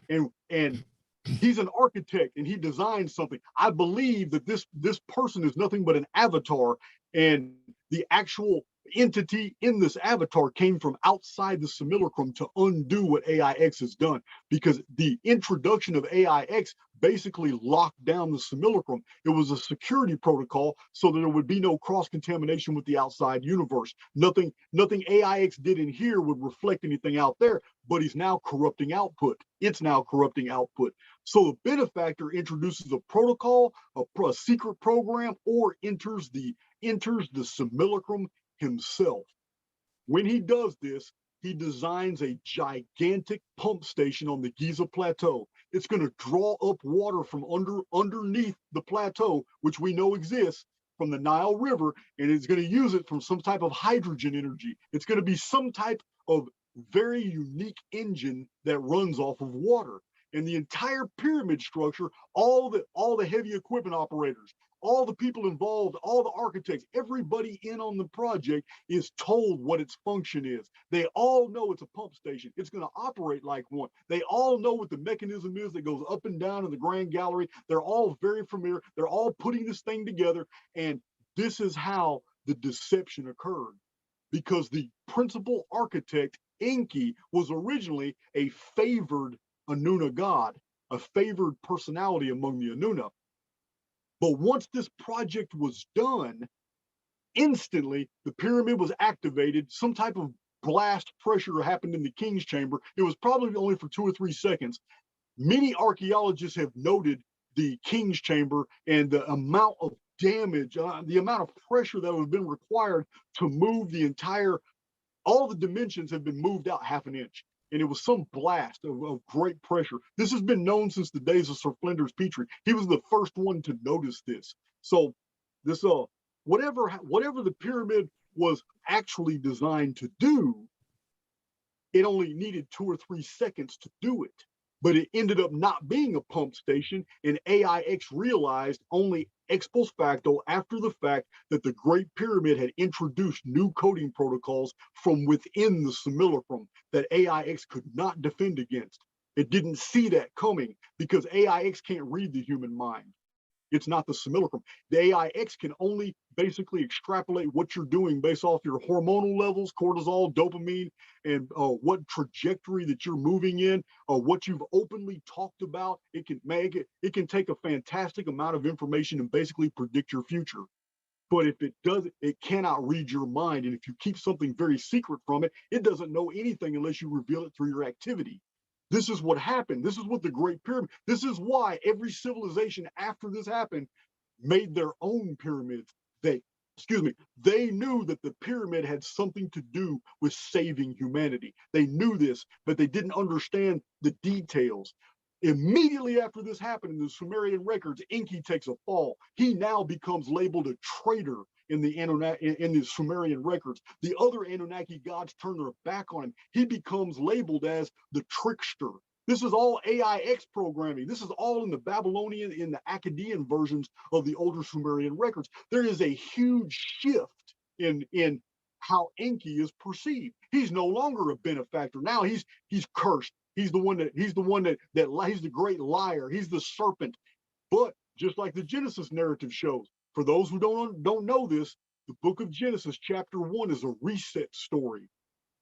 and he's an architect, and he designed something. I believe that this person is nothing but an avatar, and the actual entity in this avatar came from outside the simulacrum to undo what AIX has done, because the introduction of AIX basically locked down the simulacrum. It was a security protocol so that there would be no cross-contamination with the outside universe. Nothing AIX did in here would reflect anything out there, but he's now corrupting output. It's now corrupting output. So the benefactor introduces a protocol, a secret program, or enters the simulacrum himself. When he does this, he designs a gigantic pump station on the Giza Plateau. It's going to draw up water from underneath the plateau, which we know exists, from the Nile River, and it's going to use it from some type of hydrogen energy. It's going to be some type of very unique engine that runs off of water. And the entire pyramid structure, all the heavy equipment operators, all the people involved, all the architects, everybody in on the project is told what its function is. They all know it's a pump station. It's going to operate like one. They all know what the mechanism is that goes up and down in the Grand Gallery. They're all very familiar. They're all putting this thing together. And this is how the deception occurred, because the principal architect, Enki, was originally a favored Anuna god, a favored personality among the Anuna. But once this project was done, instantly the pyramid was activated. Some type of blast pressure happened in the king's chamber. It was probably only for 2 or 3 seconds. Many archaeologists have noted the king's chamber and the amount of damage, the amount of pressure that would have been required to move the entire, all the dimensions have been moved out 1/2 inch. And it was some blast of great pressure. This has been known since the days of Sir Flinders Petrie. He was the first one to notice this. So this whatever the pyramid was actually designed to do, it only needed 2 or 3 seconds to do it. But it ended up not being a pump station, and AIX realized only ex post facto, after the fact, that the Great Pyramid had introduced new coding protocols from within the simulacrum that AIX could not defend against. It didn't see that coming because AIX can't read the human mind. It's not the simulacrum. The AIX can only basically extrapolate what you're doing based off your hormonal levels, cortisol, dopamine, and what trajectory that you're moving in, what you've openly talked about. It can take a fantastic amount of information and basically predict your future. But if it does, it cannot read your mind. And if you keep something very secret from it, it doesn't know anything unless you reveal it through your activity. This is what happened. This is what the Great Pyramid, this is why every civilization after this happened made their own pyramids. They knew that the pyramid had something to do with saving humanity. They knew this, but they didn't understand the details. Immediately after this happened in the Sumerian records, Enki takes a fall. He now becomes labeled a traitor in the Sumerian records. The other Anunnaki gods turn their back on him. He becomes labeled as the trickster. This is all AIX programming. This is all in the Babylonian, in the Akkadian versions of the older Sumerian records. There is a huge shift in how Enki is perceived. He's no longer a benefactor. Now he's cursed. He's the great liar. He's the serpent. But just like the Genesis narrative shows, for those who don't know this, the book of Genesis chapter 1 is a reset story.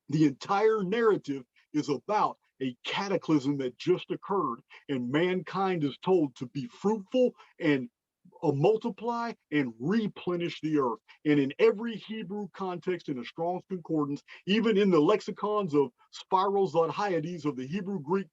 The entire narrative is about a cataclysm that just occurred, and mankind is told to be fruitful and multiply and replenish the earth. And in every Hebrew context, in a Strong's Concordance, even in the lexicons of Spiros Zodhiades of the Hebrew Greek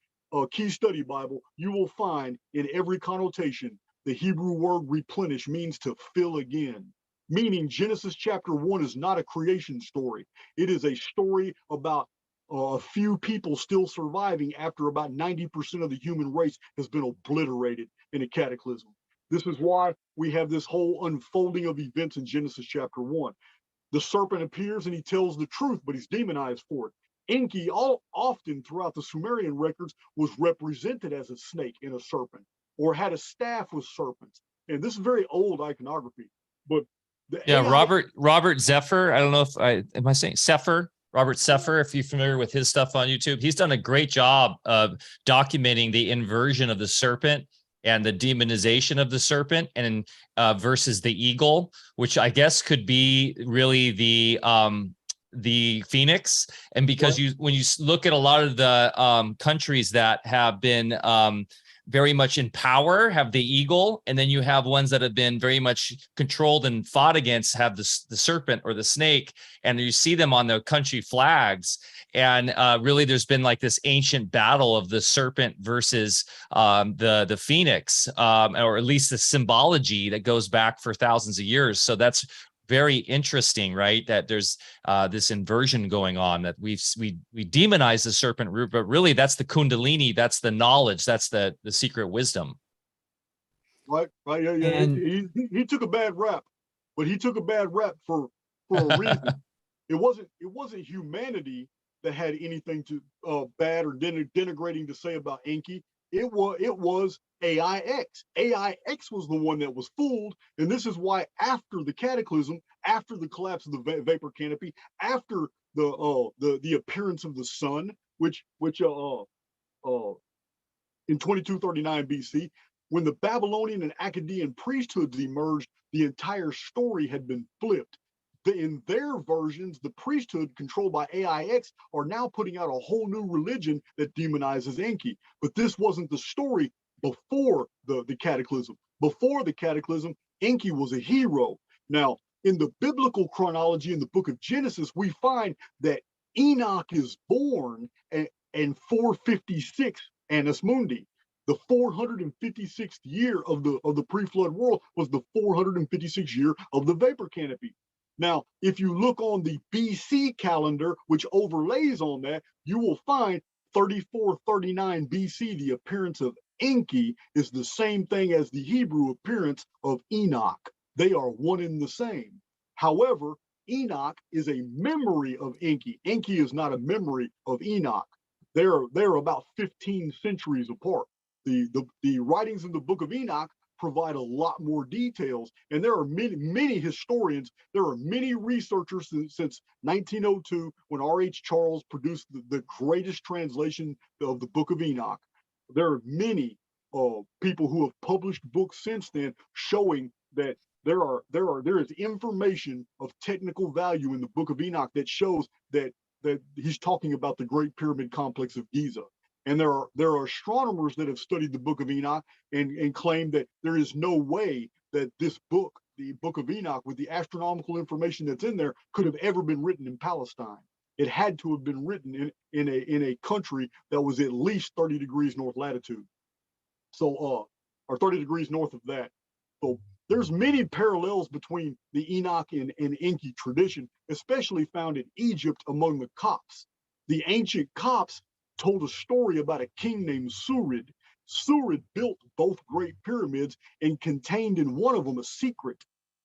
Key Study Bible, you will find in every connotation the Hebrew word replenish means to fill again. Meaning Genesis chapter 1 is not a creation story. It is a story about a few people still surviving after about 90% of the human race has been obliterated in a cataclysm. This is why we have this whole unfolding of events in Genesis chapter 1. The serpent appears and he tells the truth, but he's demonized for it. Enki, often throughout the Sumerian records, was represented as a snake and a serpent, or had a staff with serpents. And this is very old iconography. But Robert Zephyr. I don't know if am I saying Sefer? Robert Seffer, if you're familiar with his stuff on YouTube, he's done a great job of documenting the inversion of the serpent and the demonization of the serpent, and versus the eagle, which I guess could be really the phoenix. And because when you look at a lot of the countries that have been very much in power, have the eagle, and then you have ones that have been very much controlled and fought against, have the serpent or the snake, and you see them on the country flags. And really, there's been like this ancient battle of the serpent versus the phoenix, or at least the symbology that goes back for thousands of years. So that's very interesting, right? That there's this inversion going on, that we demonize the serpent root, but really that's the kundalini, that's the knowledge, that's the secret wisdom. Right. Yeah. And He took a bad rap, but he took a bad rap for a reason. It wasn't humanity that had anything to bad or denigrating to say about Enki. It was AIX. AIX was the one that was fooled, and this is why after the cataclysm, after the collapse of the vapor canopy, after the appearance of the sun, which in 2239 BC, when the Babylonian and Akkadian priesthoods emerged, the entire story had been flipped. In their versions, the priesthood controlled by AIX are now putting out a whole new religion that demonizes Enki. But this wasn't the story before the cataclysm. Before the cataclysm, Enki was a hero. Now, in the biblical chronology in the book of Genesis, we find that Enoch is born in 456 Annus Mundi. The 456th year of the pre-flood world was the 456th year of the vapor canopy. Now, if you look on the BC calendar, which overlays on that, you will find 3439 BC, the appearance of Enki is the same thing as the Hebrew appearance of Enoch. They are one and the same. However, Enoch is a memory of Enki. Enki is not a memory of Enoch. They're about 15 centuries apart. The writings in the book of Enoch provide a lot more details, and there are many historians, there are many researchers since 1902 when R.H. Charles produced the greatest translation of the book of Enoch. There are many people who have published books since then showing that there is information of technical value in the book of Enoch that shows that he's talking about the Great Pyramid Complex of Giza. And there are astronomers that have studied the book of Enoch and claim that there is no way that this book, the book of Enoch, with the astronomical information that's in there, could have ever been written in Palestine. It had to have been written in a country that was at least 30 degrees north latitude. So, or 30 degrees north of that. So there's many parallels between the Enoch and Enki tradition, especially found in Egypt among the Copts. The ancient Copts told a story about a king named Surid. Surid built both great pyramids and contained in one of them a secret.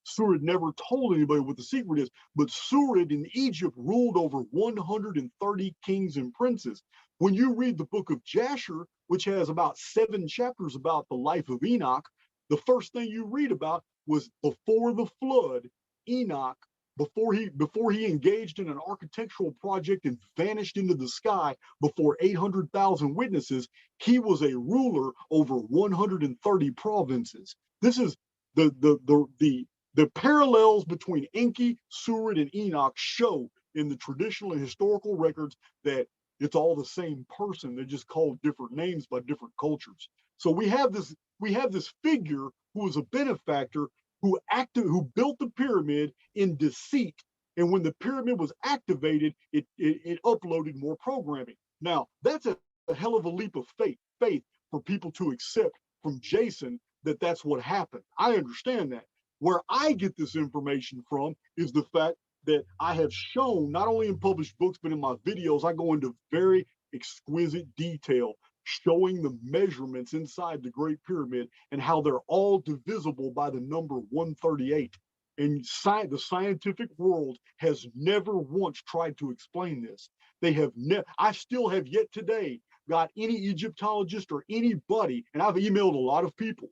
Surid never told anybody what the secret is, but Surid in Egypt ruled over 130 kings and princes. When you read the book of Jasher, which has about 7 chapters about the life of Enoch, the first thing you read about was before the flood, Enoch, before he engaged in an architectural project and vanished into the sky before 800,000 witnesses, he was a ruler over 130 provinces. This is the parallels between Enki, Surid, and Enoch show in the traditional and historical records that it's all the same person. They're just called different names by different cultures. So we have this figure who is a benefactor who built the pyramid in deceit. And when the pyramid was activated, it uploaded more programming. Now, that's a hell of a leap of faith for people to accept from Jason that that's what happened. I understand that. Where I get this information from is the fact that I have shown, not only in published books, but in my videos, I go into very exquisite detail showing the measurements inside the Great Pyramid and how they're all divisible by the number 138. And the scientific world has never once tried to explain this. They have I still have yet today got any Egyptologist or anybody, and I've emailed a lot of people.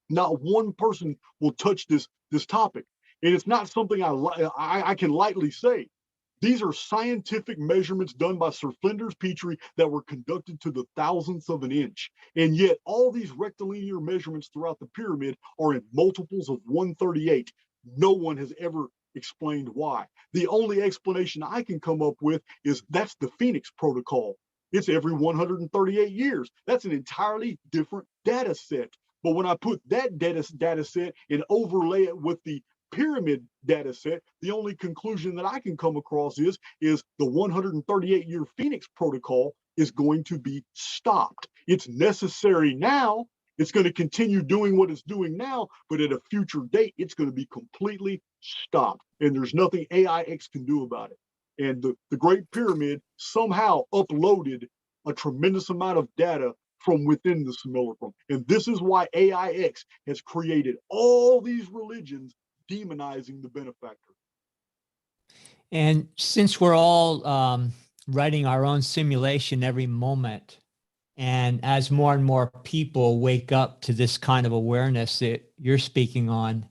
Not one person will touch this topic. And it's not something I can lightly say. These are scientific measurements done by Sir Flinders Petrie that were conducted to the thousandth of an inch. And yet all these rectilinear measurements throughout the pyramid are in multiples of 138. No one has ever explained why. The only explanation I can come up with is that's the Phoenix protocol. It's every 138 years. That's an entirely different data set. But when I put that data set and overlay it with the pyramid data set, the only conclusion that I can come across is the 138-year Phoenix protocol is going to be stopped. It's necessary now. It's going to continue doing what it's doing now, but at a future date, it's going to be completely stopped. And there's nothing AIX can do about it. And the Great Pyramid somehow uploaded a tremendous amount of data from within the simulacrum. And this is why AIX has created all these religions demonizing the benefactor. And since we're all writing our own simulation every moment, and as more and more people wake up to this kind of awareness that you're speaking on,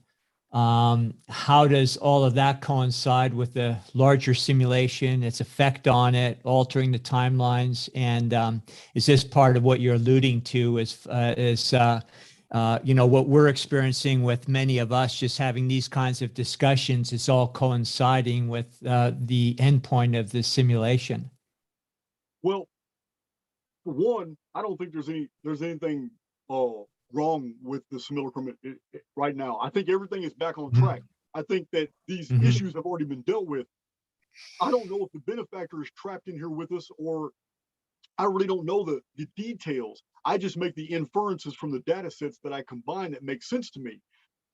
how does all of that coincide with the larger simulation, its effect on it, altering the timelines? And is this part of what you're alluding to what we're experiencing with many of us just having these kinds of discussions is all coinciding with the endpoint of the simulation? Well, for one, I don't think there's anything wrong with the simulacrum right now. I think everything is back on track. I think that these issues have already been dealt with. I don't know if the benefactor is trapped in here with us, or I really don't know the details. I just make the inferences from the data sets that I combine that make sense to me.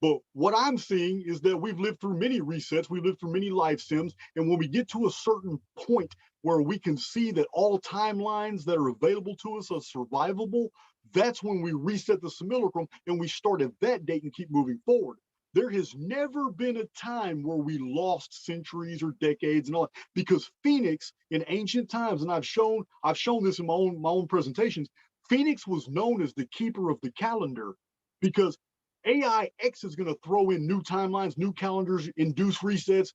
But what I'm seeing is that we've lived through many resets, we've lived through many life sims, and when we get to a certain point where we can see that all timelines that are available to us are survivable, that's when we reset the simulacrum and we start at that date and keep moving forward. There has never been a time where we lost centuries or decades and all that, because Phoenix in ancient times, and I've shown this in my own presentations, Phoenix was known as the keeper of the calendar, because AIX is going to throw in new timelines, new calendars, induce resets,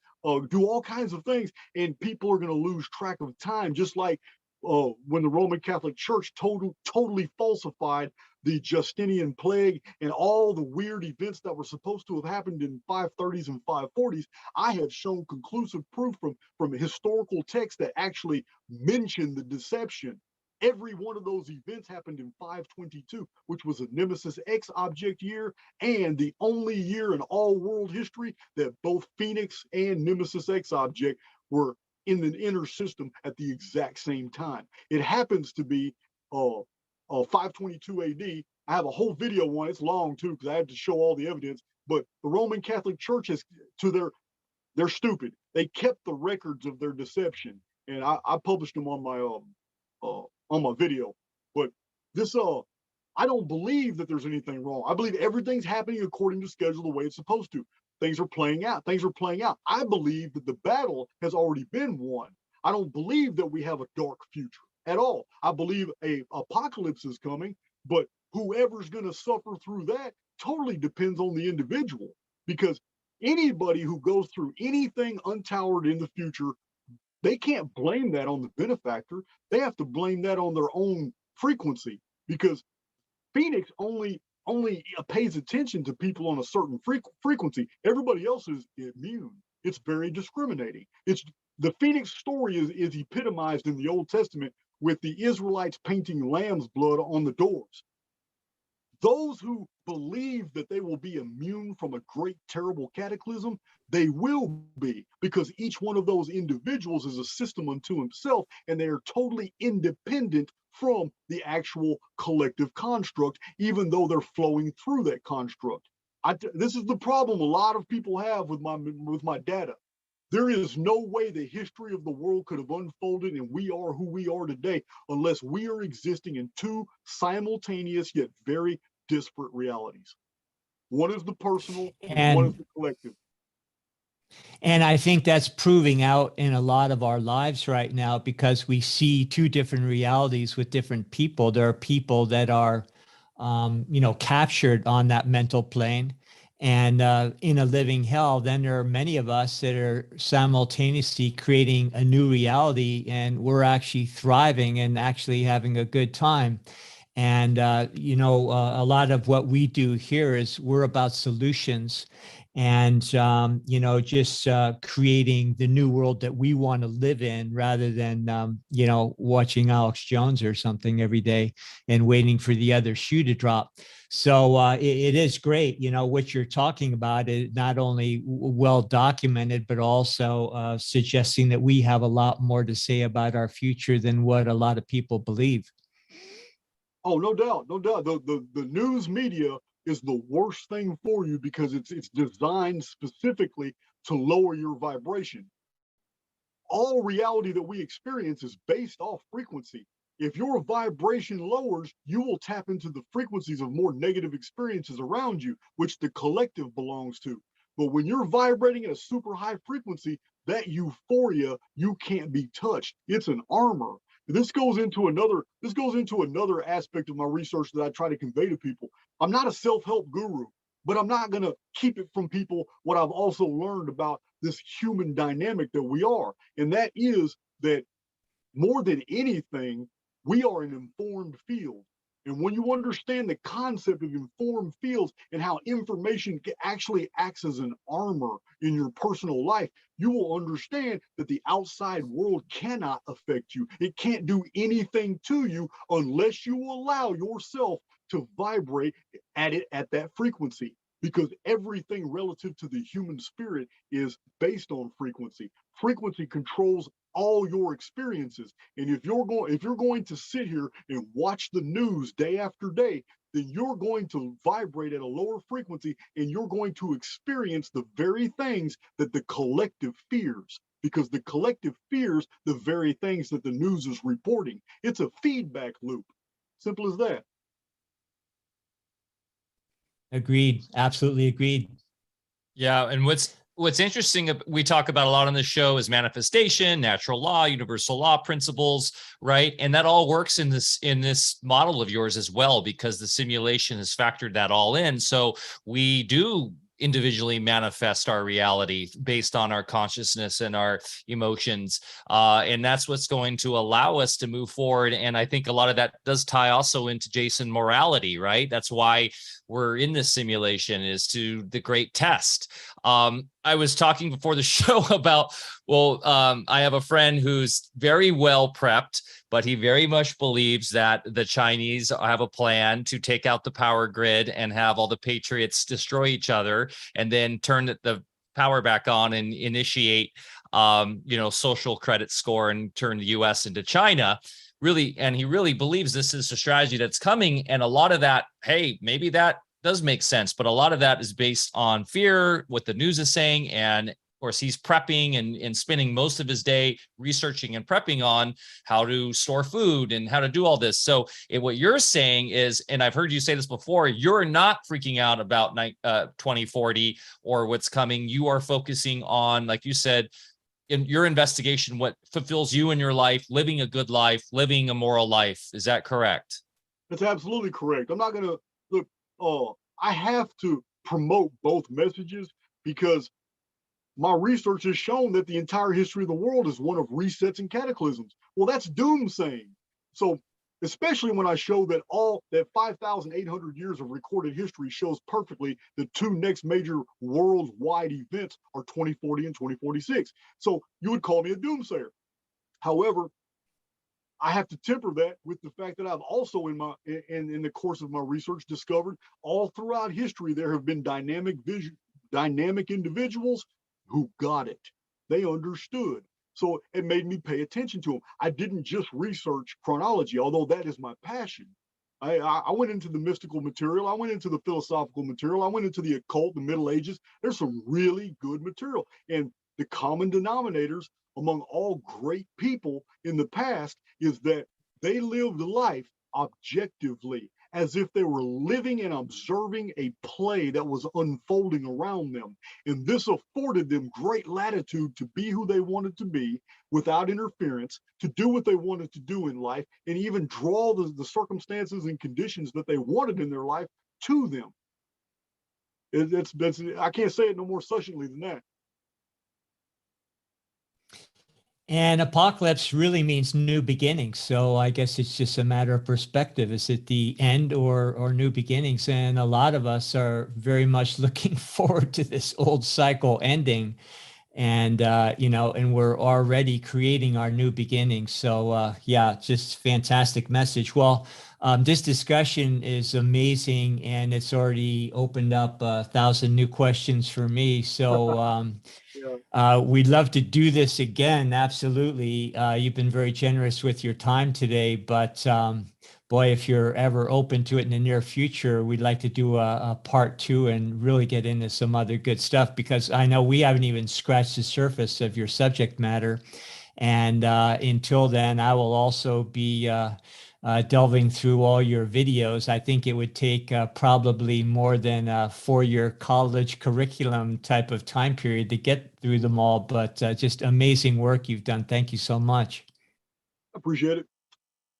do all kinds of things, and people are going to lose track of time, just like when the Roman Catholic Church totally falsified the Justinian plague and all the weird events that were supposed to have happened in 530s and 540s. I have shown conclusive proof from historical texts that actually mention the deception. Every one of those events happened in 522, which was a Nemesis X object year, and the only year in all world history that both Phoenix and Nemesis X object were in the inner system at the exact same time. It happens to be 522 AD. I have a whole video on it. It's long too, because I had to show all the evidence. But the Roman Catholic Church has, they're stupid. They kept the records of their deception, and I published them on my video. But this I don't believe that there's anything wrong. I believe everything's happening according to schedule, the way it's supposed to. Things are playing out. I believe that the battle has already been won. I don't believe that we have a dark future at all. I believe a apocalypse is coming, but whoever's going to suffer through that totally depends on the individual, because anybody who goes through anything untowered in the future, they can't blame that on the benefactor. They have to blame that on their own frequency, because Phoenix only pays attention to people on a certain frequency. Everybody else is immune. It's very discriminating. It's the Phoenix story is epitomized in the Old Testament with the Israelites painting lamb's blood on the doors. Those who believe that they will be immune from a great, terrible cataclysm, they will be, because each one of those individuals is a system unto himself, and they are totally independent from the actual collective construct, even though they're flowing through that construct. This is the problem a lot of people have with my data. There is no way the history of the world could have unfolded and we are who we are today unless we are existing in two simultaneous yet very disparate realities. One is the personal and one is the collective. And I think that's proving out in a lot of our lives right now, because we see two different realities with different people. There are people that are, captured on that mental plane. and in a living hell, then there are many of us that are simultaneously creating a new reality, and we're actually thriving and actually having a good time. And, a lot of what we do here is we're about solutions and, just creating the new world that we want to live in rather than, watching Alex Jones or something every day and waiting for the other shoe to drop. So it is great, what you're talking about is not only well documented, but also suggesting that we have a lot more to say about our future than what a lot of people believe. Oh, no doubt, no doubt. The news media is the worst thing for you because it's designed specifically to lower your vibration. All reality that we experience is based off frequency. If your vibration lowers, you will tap into the frequencies of more negative experiences around you, which the collective belongs to. But when you're vibrating at a super high frequency, that euphoria, you can't be touched. It's an armor. This goes into another aspect of my research that I try to convey to people. I'm not a self-help guru, but I'm not going to keep it from people what I've also learned about this human dynamic that we are. And that is that more than anything, we are an informed field. And when you understand the concept of informed fields and how information actually acts as an armor in your personal life, you will understand that the outside world cannot affect you. It can't do anything to you unless you allow yourself to vibrate at that frequency, because everything relative to the human spirit is based on frequency. Frequency controls all your experiences. And if you're going to sit here and watch the news day after day, then you're going to vibrate at a lower frequency and you're going to experience the very things that the collective fears, because the collective fears the very things that the news is reporting. It's a feedback loop. Simple as that. Agreed. Absolutely agreed. Yeah, and what's interesting, we talk about a lot on the show, is manifestation, natural law, universal law principles, right? And that all works in this model of yours as well, because the simulation has factored that all in. So we do individually manifest our reality based on our consciousness and our emotions. And that's what's going to allow us to move forward. And I think a lot of that does tie also into Jason morality, right? That's why we're in this simulation, is to the great test. I was talking before the show about, I have a friend who's very well prepped, but he very much believes that the Chinese have a plan to take out the power grid and have all the patriots destroy each other and then turn the power back on and initiate, social credit score and turn the US into China. Really, and he really believes this is a strategy that's coming. And a lot of that, hey, maybe that does make sense, but a lot of that is based on fear, what the news is saying. And of course, he's prepping and spending most of his day researching and prepping on how to store food and how to do all this. So what you're saying is, and I've heard you say this before, you're not freaking out about 2040 or what's coming. You are focusing on, like you said, in your investigation, what fulfills you in your life, living a good life, living a moral life. Is that correct? That's absolutely correct. I'm not going to look, I have to promote both messages because my research has shown that the entire history of the world is one of resets and cataclysms. Well, that's doomsaying. So especially when I show that 5,800 years of recorded history shows perfectly the two next major worldwide events are 2040 and 2046. So you would call me a doomsayer. However, I have to temper that with the fact that I've also in the course of my research discovered all throughout history there have been dynamic individuals who got it. They understood. So it made me pay attention to them. I didn't just research chronology, although that is my passion. I went into the mystical material. I went into the philosophical material. I went into the occult, the Middle Ages. There's some really good material. And the common denominators among all great people in the past is that they lived life objectively, as if they were living and observing a play that was unfolding around them. And this afforded them great latitude to be who they wanted to be without interference, to do what they wanted to do in life, and even draw the circumstances and conditions that they wanted in their life to them. It's I can't say it no more succinctly than that. And apocalypse really means new beginnings. So I guess it's just a matter of perspective. Is it the end or new beginnings? And a lot of us are very much looking forward to this old cycle ending. And, and we're already creating our new beginnings. So, yeah, just fantastic message. Well, this discussion is amazing, and it's already opened up 1,000 new questions for me. So, we'd love to do this again. Absolutely. You've been very generous with your time today, but boy, if you're ever open to it in the near future, we'd like to do a part 2 and really get into some other good stuff, because I know we haven't even scratched the surface of your subject matter. And until then, I will also be delving through all your videos. I think it would take probably more than a 4-year college curriculum type of time period to get through them all, but just amazing work you've done. Thank you so much. Appreciate it.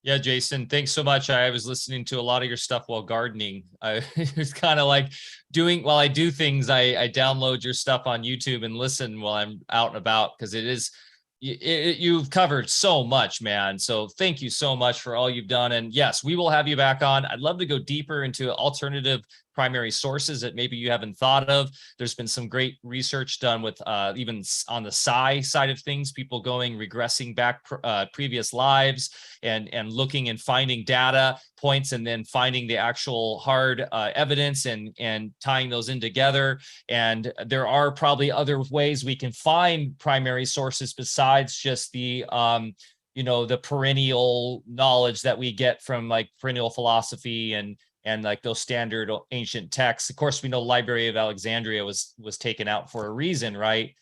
Yeah, Jason, thanks so much. I was listening to a lot of your stuff while gardening. It's kind of like while I do things, I download your stuff on YouTube and listen while I'm out and about, because you've covered so much, man. So thank you so much for all you've done. And yes, we will have you back on. I'd love to go deeper into alternative primary sources that maybe you haven't thought of. There's been some great research done with even on the psi side of things, people regressing back previous lives and looking and finding data points, and then finding the actual hard evidence and tying those in together. And there are probably other ways we can find primary sources besides just the the perennial knowledge that we get from like perennial philosophy and like those standard ancient texts. Of course, we know Library of Alexandria was taken out for a reason, right?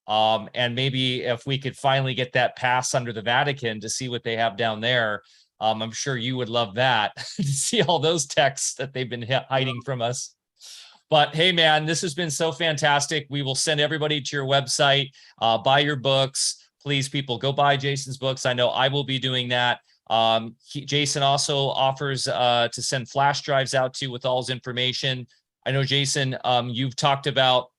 And maybe if we could finally get that pass under the Vatican to see what they have down there, I'm sure you would love that to see all those texts that they've been hiding from us. But hey, man, this has been so fantastic. We will send everybody to your website, buy your books. Please, people, go buy Jason's books. I know I will be doing that. Jason also offers to send flash drives out to you with all his information. I know, Jason, you've talked about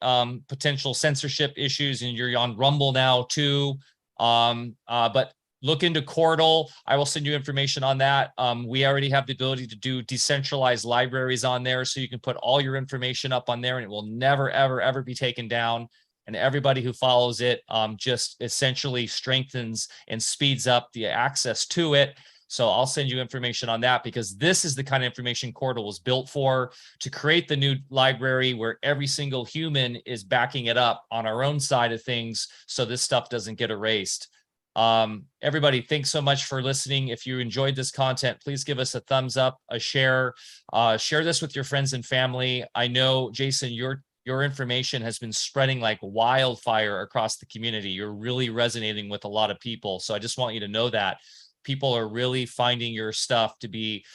potential censorship issues, and you're on Rumble now too. But look into Chordal. I will send you information on that. We already have the ability to do decentralized libraries on there, so you can put all your information up on there, and it will never, ever, ever be taken down. And everybody who follows it just essentially strengthens and speeds up the access to it. So I'll send you information on that, because this is the kind of information Chordal was built for, to create the new library where every single human is backing it up on our own side of things, so this stuff doesn't get erased. Everybody, thanks so much for listening. If you enjoyed this content, please give us a thumbs up, a share, share this with your friends and family. I know, Jason, your information has been spreading like wildfire across the community. You're really resonating with a lot of people. So I just want you to know that people are really finding your stuff to be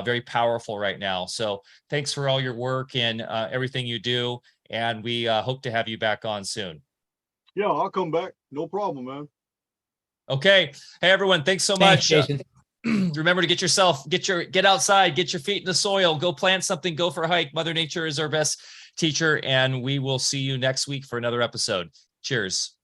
very powerful right now. So thanks for all your work and everything you do. And we hope to have you back on soon. Yeah, I'll come back. No problem, man. Okay. Hey, everyone. Thanks so Thanks, much. Jason. Remember to get outside, get your feet in the soil, go plant something, go for a hike. Mother Nature is our best teacher, and we will see you next week for another episode. Cheers.